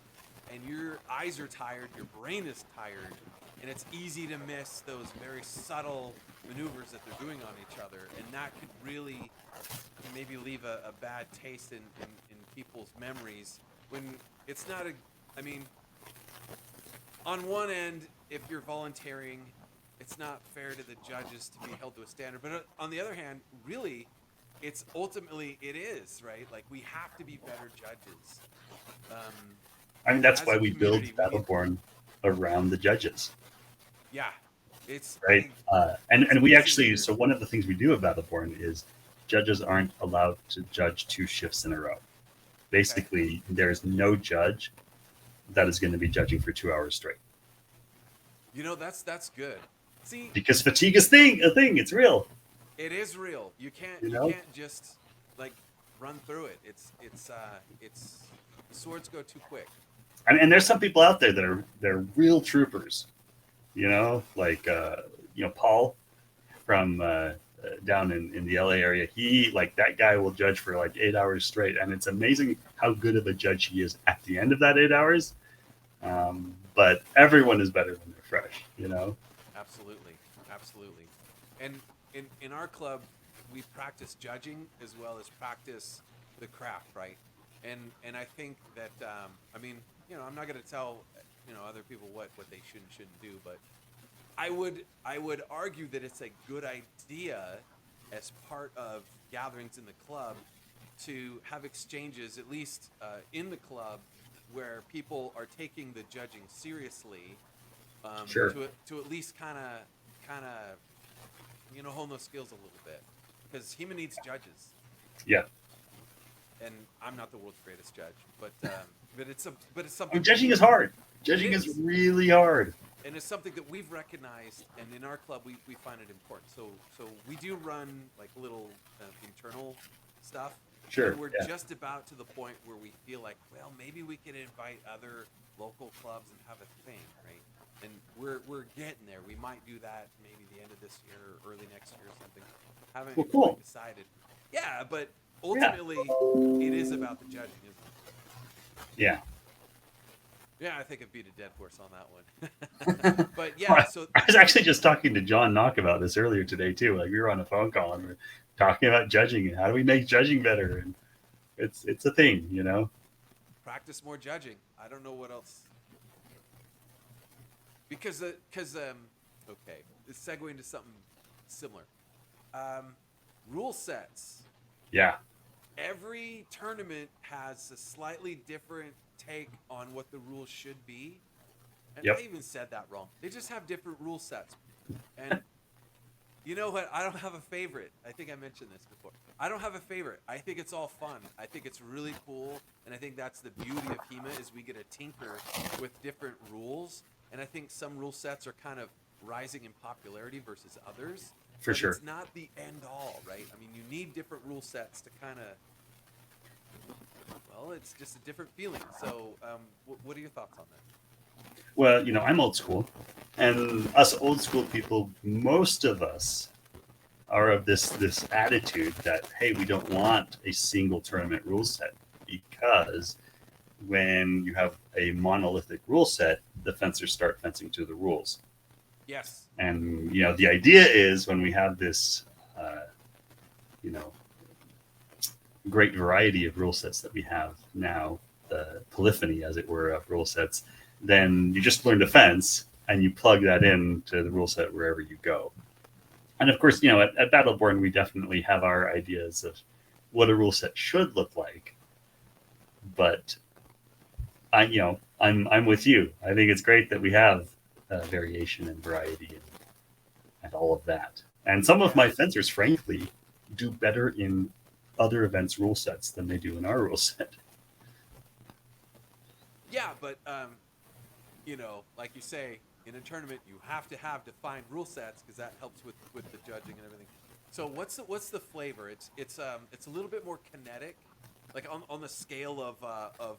and your eyes are tired, your brain is tired, and it's easy to miss those very subtle maneuvers that they're doing on each other, and that could really maybe leave a bad taste in people's memories when it's not I mean, on one end, if you're volunteering, it's not fair to the judges to be held to a standard. But on the other hand, really, it's ultimately it is, right? Like we have to be better judges. I mean, that's As why a we build community, we need- Battleborn around the judges, Yeah, it's right? it's And we amazing actually, here. so one of the things we do at Battleborn is judges aren't allowed to judge 2 shifts in a row. Basically, there's no judge that is going to be judging for 2 hours straight You know, that's good. See, because fatigue is a thing. It's real. it is real. You can't You you know? can't just like run through it. It's the swords go too quick. And there's some people out there that they're real troopers. You know, like Paul from down in the LA area. He like that guy will judge for like 8 hours straight, and it's amazing how good of a judge he is at the end of that 8 hours. But everyone is better when they're fresh. You know. Absolutely, absolutely. And in our club, we practice judging as well as practice the craft, right? And I think that I mean, you know, I'm not going to tell other people what they should and shouldn't do, but I would argue that it's a good idea as part of gatherings in the club to have exchanges, at least in the club, where people are taking the judging seriously. Sure. To at least kind of hone those skills a little bit, because HEMA needs judges, Yeah. and I'm not the world's greatest judge, but it's I something. mean, judging is hard. Judging It is is. really hard. And it's something that we've recognized, and in our club we find it important. So we do run like little internal stuff. Sure. And we're Yeah. just about to the point where we feel like, well, maybe we could invite other local clubs and have a thing, right? And we're getting there. We might do that maybe the end of this year or early next year or something. Haven't Well, cool. quite decided. Yeah, but ultimately it is about the judging, isn't it? Yeah. Yeah, I think I beat a dead horse on that one. But yeah, so I was actually just talking to John Knock about this earlier today too. Like we were on a phone call and we are talking about judging and how do we make judging better, and it's a thing, you know. practice more judging. I don't know what else. Because okay, let's segue into something similar. Rule sets. Yeah, Every tournament has a slightly different take on what the rules should be. And Yep. I even said that wrong. They just have different rule sets. And you know what? I don't have a favorite. I think I mentioned this before. I don't have a favorite. I think it's all fun. I think it's really cool. And I think that's the beauty of HEMA is we get to tinker with different rules. And I think some rule sets are kind of rising in popularity versus others. For But sure. It's not the end all, right? I mean, you need different rule sets to kind of, well, it's just a different feeling. So what are your thoughts on that? Well, you know, I'm old school, and us old school people, most of us are of this attitude that hey, we don't want a single tournament rule set, because when you have a monolithic rule set, the fencers start fencing to the rules. Yes. And you know, the idea is when we have this, you know, great variety of rule sets that we have now, the polyphony, as it were, of rule sets, then you just learn to fence and you plug that into the rule set wherever you go. And of course, you know, at Battleborn, we definitely have our ideas of what a rule set should look like. But I'm with you. I think it's great that we have variation and variety and all of that. And some of my fencers, frankly, do better in other events rule sets than they do in our rule set. Yeah, but you know, like you say, in a tournament, you have to have defined rule sets because that helps with the judging and everything. So what's the flavor? It's a little bit more kinetic, like on the scale of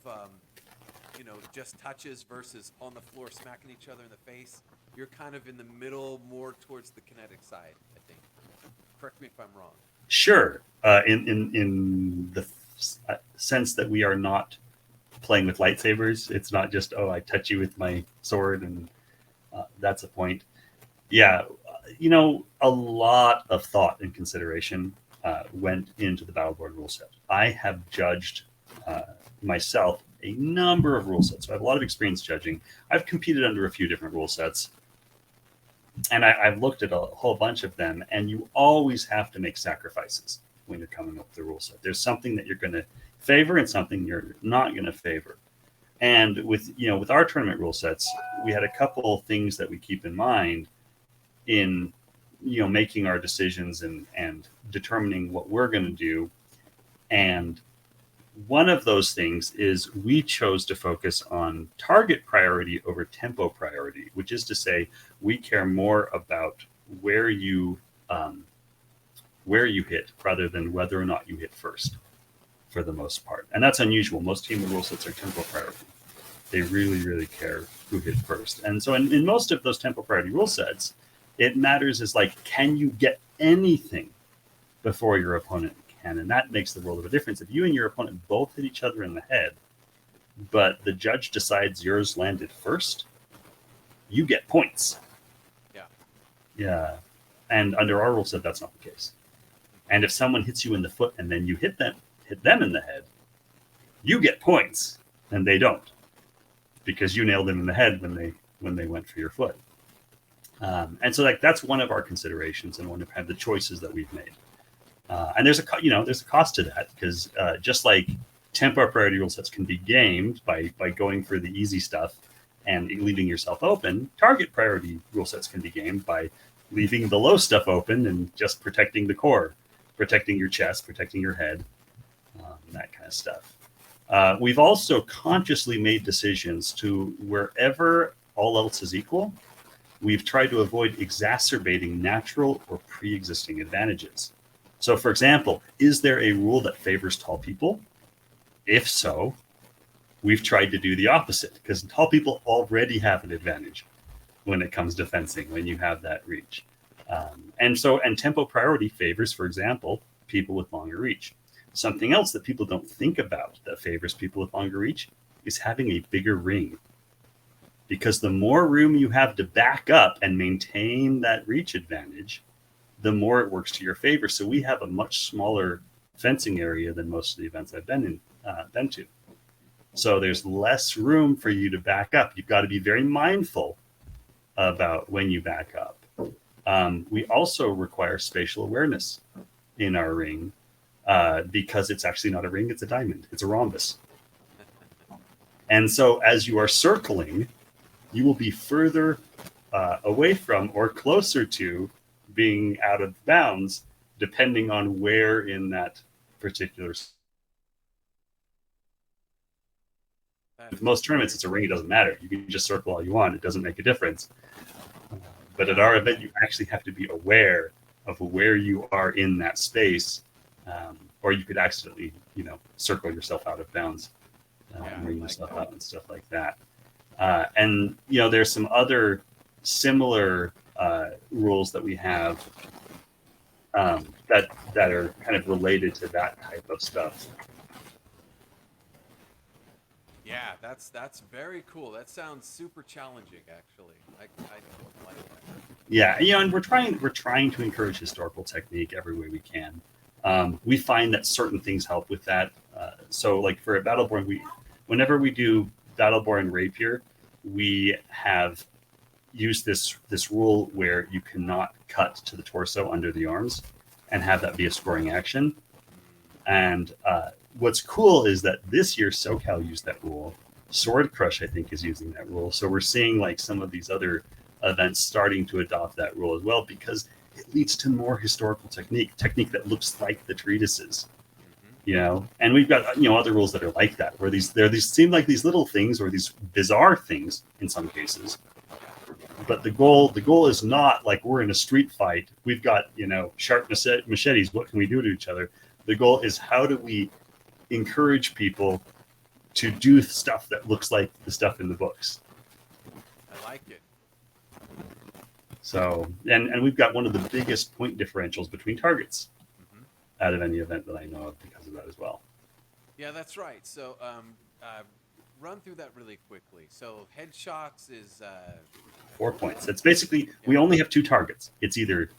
you know, just touches versus on the floor smacking each other in the face. You're kind of in the middle, more towards the kinetic side, I think. Correct me if I'm wrong. Sure, in the sense that we are not playing with lightsabers. It's not just, oh, I touch you with my sword and that's a point. Yeah, you know, a lot of thought and consideration went into the Battleborn rule set. I have judged myself a number of rule sets. So I have a lot of experience judging. I've competed under a few different rule sets, and I've looked at a whole bunch of them, and you always have to make sacrifices when you're coming up with the rule set. There's something that you're going to favor and something you're not going to favor. And with our tournament rule sets, we had a couple things that we keep in mind in making our decisions and determining what we're going to do. And one of those things is we chose to focus on target priority over tempo priority, which is to say we care more about where you hit rather than whether or not you hit first, for the most part. And that's unusual. Most HEMA rule sets are tempo priority. They really, really care who hit first. And so in most of those tempo priority rule sets, it matters is like, can you get anything before your opponent can? And that makes the world of a difference. If you and your opponent both hit each other in the head, but the judge decides yours landed first, you get points. Yeah. Yeah. And under our rule set, that's not the case. And if someone hits you in the foot and then you hit them in the head, you get points and they don't, because you nailed them in the head when they went for your foot. And so that's one of our considerations and one of the choices that we've made. And there's a cost to that, because just like tempo priority rule sets can be gamed by going for the easy stuff and leaving yourself open, target priority rule sets can be gamed by leaving the low stuff open and just protecting the core, protecting your chest, protecting your head, that kind of stuff. We've also consciously made decisions to, wherever all else is equal, we've tried to avoid exacerbating natural or pre-existing advantages. So, for example, is there a rule that favors tall people? If so, we've tried to do the opposite, because tall people already have an advantage when it comes to fencing, when you have that reach. And tempo priority favors, for example, people with longer reach. Something else that people don't think about that favors people with longer reach is having a bigger ring. because the more room you have to back up and maintain that reach advantage, the more it works to your favor. So we have a much smaller fencing area than most of the events I've been to. So there's less room for you to back up. You've got to be very mindful about when you back up. We also require spatial awareness in our ring because it's actually not a ring, it's a diamond. It's a rhombus. And so as you are circling, you will be further away from or closer to being out of bounds, depending on where in that particular. With most tournaments, it's a ring. It doesn't matter. You can just circle all you want. It doesn't make a difference. But at our event, you actually have to be aware of where you are in that space, or you could accidentally, circle yourself out of bounds, ring yourself out and stuff like that. And there's some other similar rules that we have that are kind of related to that type of stuff. Yeah, that's very cool. That sounds super challenging, actually. I like that. Yeah, and we're trying to encourage historical technique every way we can. We find that certain things help with that. So, like for a Battleborn, whenever we do Battleborn Rapier, we have used this rule where you cannot cut to the torso under the arms and have that be a scoring action. And what's cool is that this year SoCal used that rule. Sword Crush, I think, is using that rule. So we're seeing like some of these other events starting to adopt that rule as well, because it leads to more historical technique that looks like the treatises. And we've got other rules that are like that, where these seem like these little things or these bizarre things in some cases. But the goal is not like we're in a street fight. We've got sharp machetes. What can we do to each other? The goal is how do we encourage people to do stuff that looks like the stuff in the books. I like it. So, and we've got one of the biggest point differentials between targets out of any event that I know of because of that as well. Yeah, that's right. So, run through that really quickly. So, headshots is 4 points. It's basically we only have two targets. It's either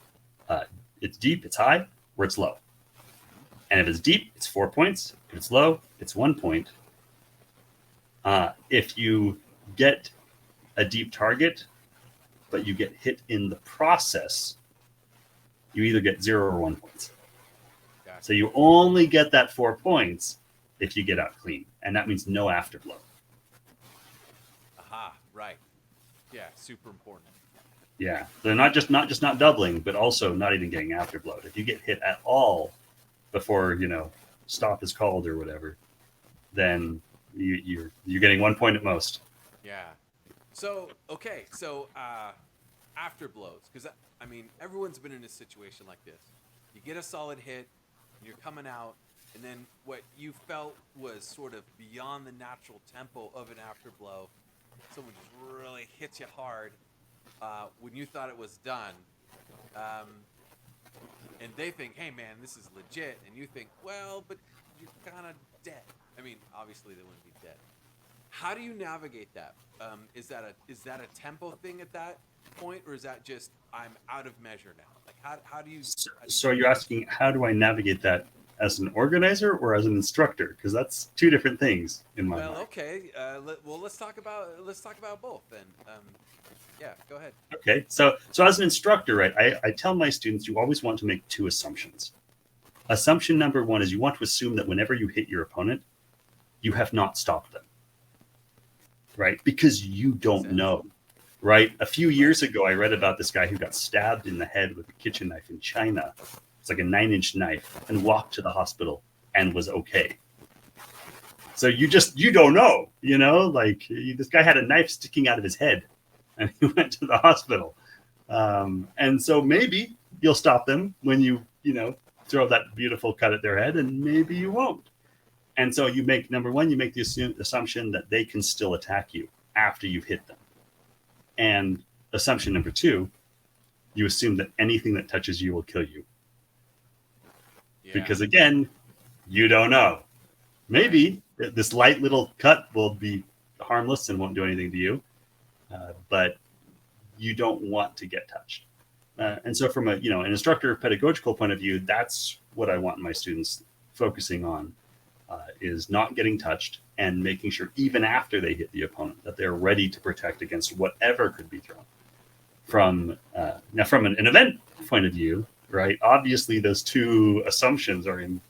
it's deep, it's high, or it's low. And if it's deep, it's 4 points. If it's low, it's 1 point. If you get a deep target, but you get hit in the process, you either get 0 or 1 points. Gotcha. So you only get that 4 points if you get out clean, and that means no afterblow. Aha, right. Yeah, super important. Yeah, they're not doubling, but also not even getting afterblowed. If you get hit at all before stop is called or whatever, then you're getting 1 point at most. Yeah. So okay, so after blows, because I mean everyone's been in a situation like this. You get a solid hit, and you're coming out, and then what you felt was sort of beyond the natural tempo of an afterblow. Someone just really hits you hard when you thought it was done. And they think, hey man, this is legit, and you think, well, but you're kind of dead. I mean, obviously they wouldn't be dead. How do you navigate that? Is that a tempo thing at that point, or is that just I'm out of measure now? Like how do you? So you're asking how do I navigate that as an organizer or as an instructor? Because that's two different things in my mind. Well, okay. Let's talk about both then. Yeah, go ahead. Okay, so as an instructor, right, I tell my students you always want to make two assumptions. Assumption number one is you want to assume that whenever you hit your opponent, you have not stopped them, right? Because you don't know, right? A few years ago, I read about this guy who got stabbed in the head with a kitchen knife in China. It's like a 9-inch knife, and walked to the hospital and was okay. So you don't know, like this guy had a knife sticking out of his head. And he went to the hospital. And so maybe you'll stop them when you throw that beautiful cut at their head, and maybe you won't. And so you make, number one, you make the assumption that they can still attack you after you've hit them. And assumption number two, you assume that anything that touches you will kill you. Yeah. Because again, you don't know. Maybe this light little cut will be harmless and won't do anything to you. but you don't want to get touched. And so from an instructor pedagogical point of view, that's what I want my students focusing on, is not getting touched and making sure even after they hit the opponent that they're ready to protect against whatever could be thrown. From an event point of view, right? Obviously, those two assumptions are in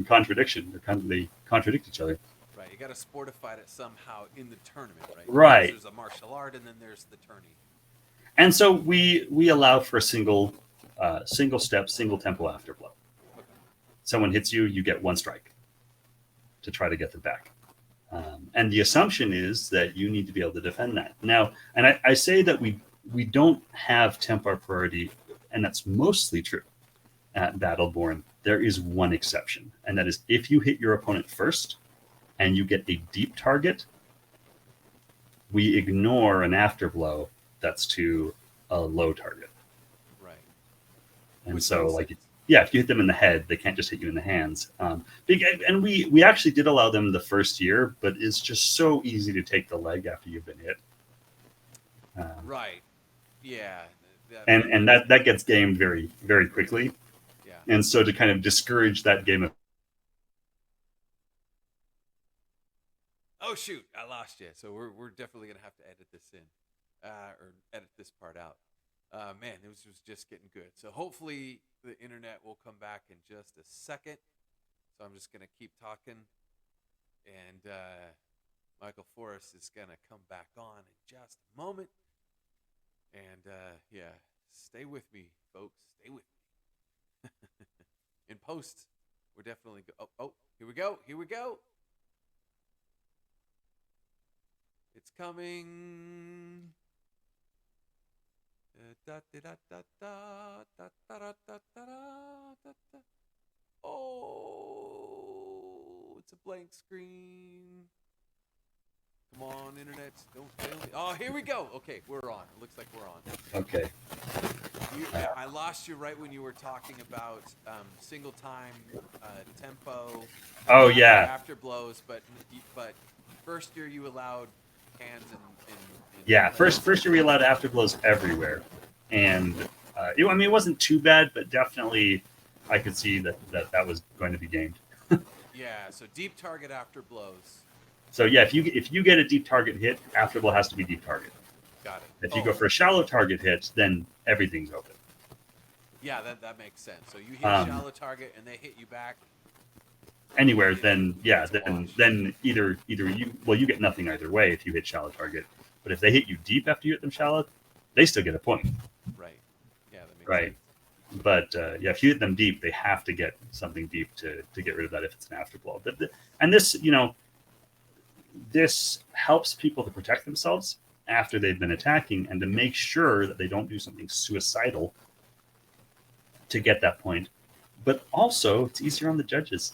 contradiction. They contradict each other. Right. You got to sportify it somehow in the tournament, right? Right. Because there's a martial art, and then there's the tourney. And so we allow for a single step, single tempo after blow. Okay. Someone hits you, you get one strike to try to get them back. And the assumption is that you need to be able to defend that. Now, and I say that we don't have tempo priority, and that's mostly true at Battleborn. There is one exception, and that is if you hit your opponent first and you get a deep target, we ignore an afterblow that's to a low target. Right. And Which so, makes like, sense. yeah, if you hit them in the head, they can't just hit you in the hands. And we actually did allow them the first year, but it's just so easy to take the leg after you've been hit. Right. Yeah. And that gets gamed very, very quickly. Yeah. And so to kind of discourage that game of... Oh shoot! I lost you. So we're definitely gonna have to edit this in, or edit this part out. Man, this was just getting good. So hopefully the internet will come back in just a second. So I'm just gonna keep talking, and Michael Forrest is gonna come back on in just a moment. And yeah, stay with me, folks. Stay with me. In post, we're definitely oh, here we go. Here we go. It's coming. Oh, it's a blank screen. Come on, internet. Don't fail me. Oh, here we go. Okay, we're on. It looks like we're on. Okay. I lost you right when you were talking about single time tempo. Oh, yeah. After blows, but first year you allowed hands and yeah. First year we allowed afterblows everywhere, and it wasn't too bad, but definitely I could see that was going to be gamed. Yeah. So deep target after blows. So yeah, if you get a deep target hit, afterblow has to be deep target. Got it. If you go for a shallow target hit, then everything's open. Yeah, that makes sense. So you hit a shallow target and they hit you back anywhere, then either you get nothing either way if you hit shallow target. But if they hit you deep after you hit them shallow, they still get a point. Right. Yeah, that makes right. sense. But if you hit them deep, they have to get something deep to get rid of that if it's an afterblow. And this, this helps people to protect themselves after they've been attacking and to make sure that they don't do something suicidal to get that point. But also, it's easier on the judges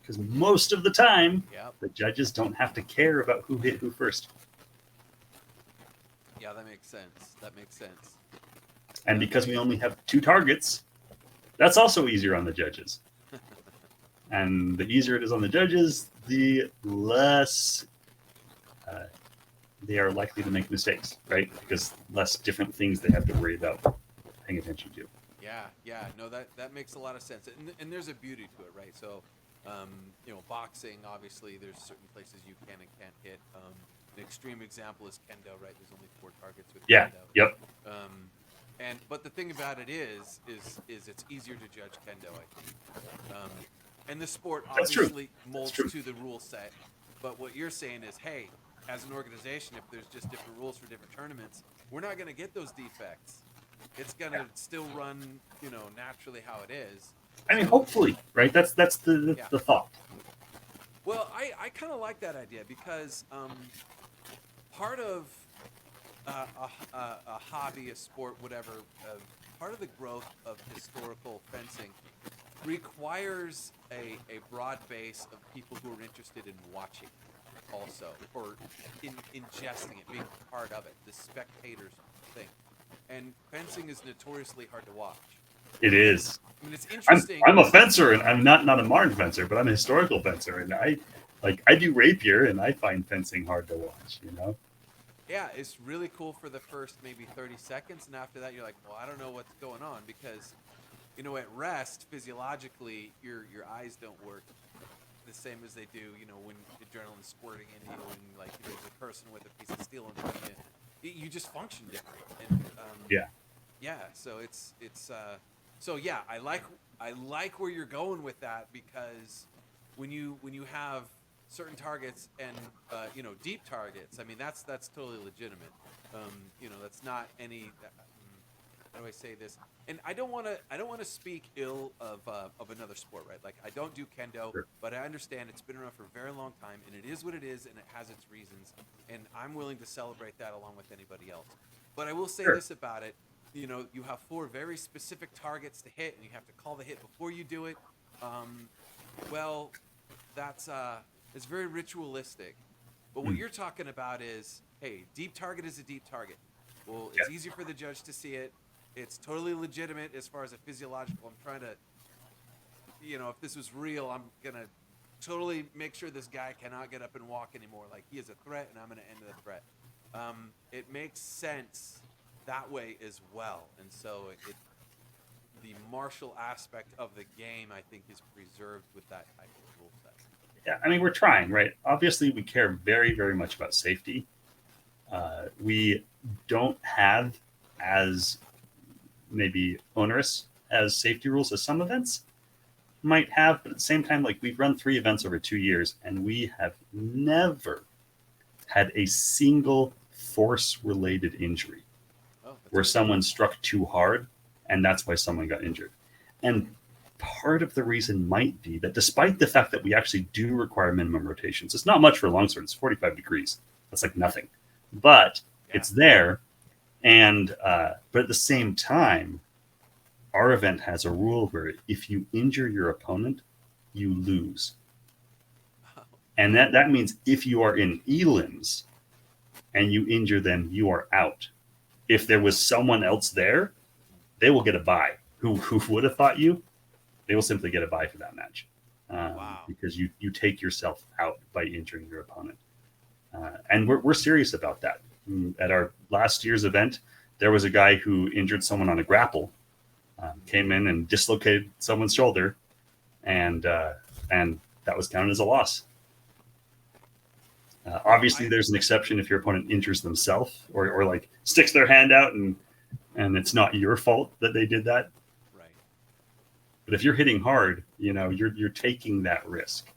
because most of the time, the judges don't have to care about who hit who first. Yeah, that makes sense. And because we only have 2 targets, that's also easier on the judges. And the easier it is on the judges, the less they are likely to make mistakes, right? Because less different things they have to worry about paying attention to. Yeah. No, that makes a lot of sense. And there's a beauty to it, right? So, boxing, obviously, there's certain places you can and can't hit. An extreme example is kendo, right? There's only 4 targets with kendo. Yep. But the thing about it is it's easier to judge kendo, I think. And the sport obviously molds to the rule set. But what you're saying is, hey, as an organization, if there's just different rules for different tournaments, we're not going to get those defects. It's going to still run, naturally how it is. I mean, hopefully, right? That's the thought. Well, I kind of like that idea because part of a hobby, a sport, whatever, part of the growth of historical fencing requires a broad base of people who are interested in watching also, or in ingesting it, being part of it, the spectators thing. And fencing is notoriously hard to watch. It is. I mean, it's interesting. I'm a fencer, and I'm not a modern fencer, but I'm a historical fencer, and I do rapier, and I find fencing hard to watch. Yeah, it's really cool for the first maybe 30 seconds, and after that, you're like, well, I don't know what's going on because, at rest physiologically, your eyes don't work the same as they do, when adrenaline's squirting in you, and like there's a person with a piece of steel in front of you. You just function different, and Yeah. yeah. So so yeah, I like where you're going with that because when you have certain targets and deep targets, I mean that's totally legitimate. That's not any. How do I say this? And I don't want to speak ill of another sport, right? Like I don't do kendo, Sure. but I understand it's been around for a very long time, and it is what it is, and it has its reasons, and I'm willing to celebrate that along with anybody else. But I will say Sure. this about it: you have 4 very specific targets to hit, and you have to call the hit before you do it. Well, that's it's very ritualistic. But what you're talking about is, hey, deep target is a deep target. Well, it's Yeah. easier for the judge to see it. It's totally legitimate as far as a physiological. I'm trying to, if this was real, I'm gonna totally make sure this guy cannot get up and walk anymore. Like he is a threat, and I'm gonna end the threat. It makes sense that way as well, and so the martial aspect of the game, I think, is preserved with that type of rule set. Yeah, I mean, we're trying, right? Obviously, we care very, very much about safety. We don't have as maybe onerous as safety rules as some events might have, but at the same time, like we've run 3 events over 2 years, and we have never had a single force-related injury Oh, that's where good. someone struck too hard, and that's why someone got injured. And part of the reason might be that despite the fact that we actually do require minimum rotations, it's not much for a longsword. It's 45 degrees. That's like nothing, but Yeah. it's there. And but at the same time, our event has a rule where if you injure your opponent, you lose. And that means if you are in elims and you injure them, you are out. If there was someone else there, they will get a bye. Who would have fought you? They will simply get a bye for that match. Wow. Because you take yourself out by injuring your opponent. And we're serious about that. At our last year's event, there was a guy who injured someone on a grapple, came in and dislocated someone's shoulder, and that was counted as a loss. Obviously, there's an exception if your opponent injures themselves or like sticks their hand out and it's not your fault that they did that. Right. But if you're hitting hard, you're taking that risk.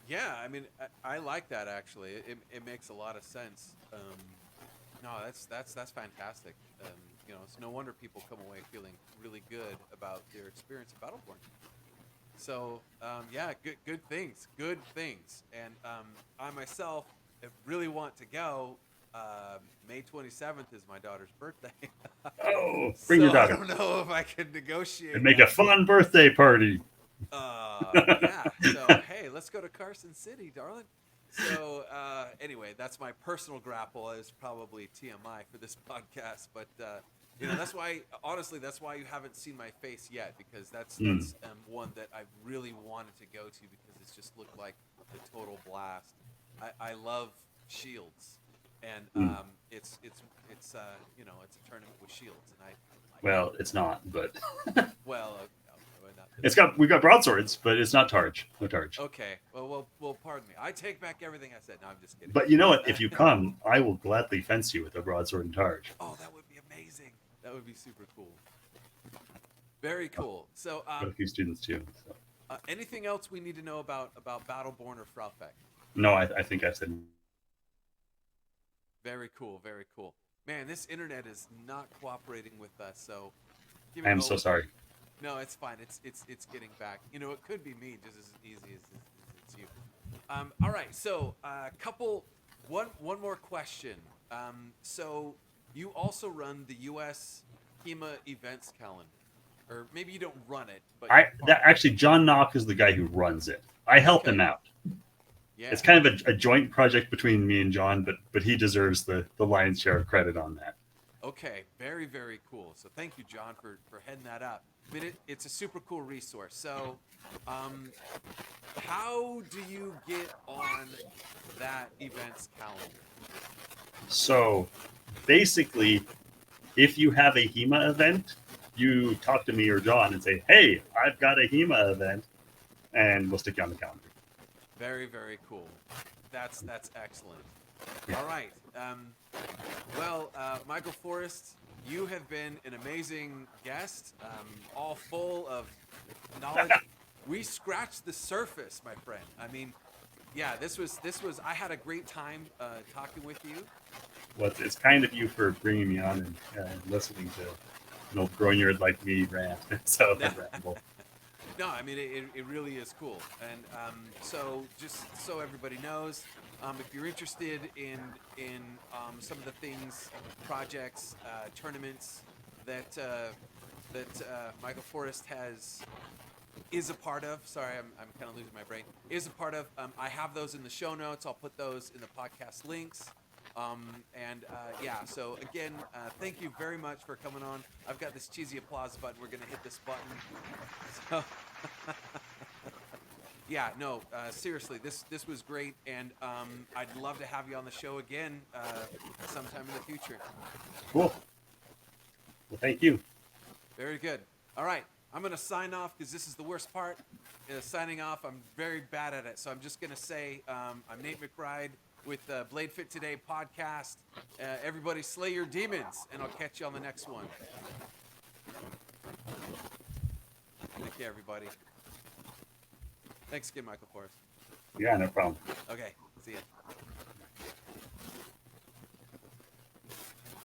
Yeah, I mean, I like that actually. It makes a lot of sense. No, that's fantastic. It's no wonder people come away feeling really good about their experience at Battleborn. So, yeah, good things, and I myself really want to go. May 27th is my daughter's birthday. Oh, bring your So I daughter don't know if I can negotiate. and make a that. fun birthday party. Yeah. So hey, let's go to Carson City, darling. So anyway, that's my personal grapple. Is probably TMI for this podcast, but that's why. Honestly, that's why you haven't seen my face yet, because that's one that I really wanted to go to because it's just looked like the total blast. I love shields, and it's a tournament with shields, and I like Well, it's not, but well. we've got broadswords, but it's not Targe. No Targe. Okay. Well, pardon me. I take back everything I said. No, I'm just kidding. But you know what? If you come, I will gladly fence you with a broadsword and Targe. Oh, that would be amazing. That would be super cool. Very cool. So, Got a few students too. So. anything else we need to know about Battleborn or Fraufecht? No, I think I said. Very cool. Very cool. Man, this internet is not cooperating with us. So, I am so sorry. No, it's fine. It's getting back. It could be me just as easy as it's you. All right. So, one more question. So you also run the US HEMA Events Calendar, or maybe you don't run it, but Actually, John Knock is the guy who runs it. I help him out. Yeah. It's kind of a joint project between me and John, but he deserves the lion's share of credit on that. Okay, very, very cool. So thank you, John, for heading that up. I mean, it's a super cool resource. So, how do you get on that events calendar? So basically, if you have a HEMA event, you talk to me or John and say, "Hey, I've got a HEMA event," and we'll stick you on the calendar. Very, very cool. That's excellent. Yeah. All right. Michael Forrest, you have been an amazing guest, all full of knowledge. We scratched the surface, my friend. I mean, yeah, this was. I had a great time talking with you. Well, it's kind of you for bringing me on and listening to, growing your like me rant. So ramble. No, I mean it really is cool, and so just so everybody knows, if you're interested in some of the things, projects, tournaments that Michael Forrest is a part of. Sorry, I'm kind of losing my brain. Is a part of. I have those in the show notes. I'll put those in the podcast links. So again, thank you very much for coming on. I've got this cheesy applause button. We're going to hit this button. So, seriously, this was great, and I'd love to have you on the show again sometime in the future. Cool. Well, thank you. Very good. All right, I'm going to sign off because this is the worst part. Signing off, I'm very bad at it, so I'm just going to say I'm Nate McBride with the Blade Fit Today podcast. Everybody slay your demons, and I'll catch you on the next one. Thank you, everybody. Thanks again, Michael Forrest. Yeah, no problem. Okay, see ya.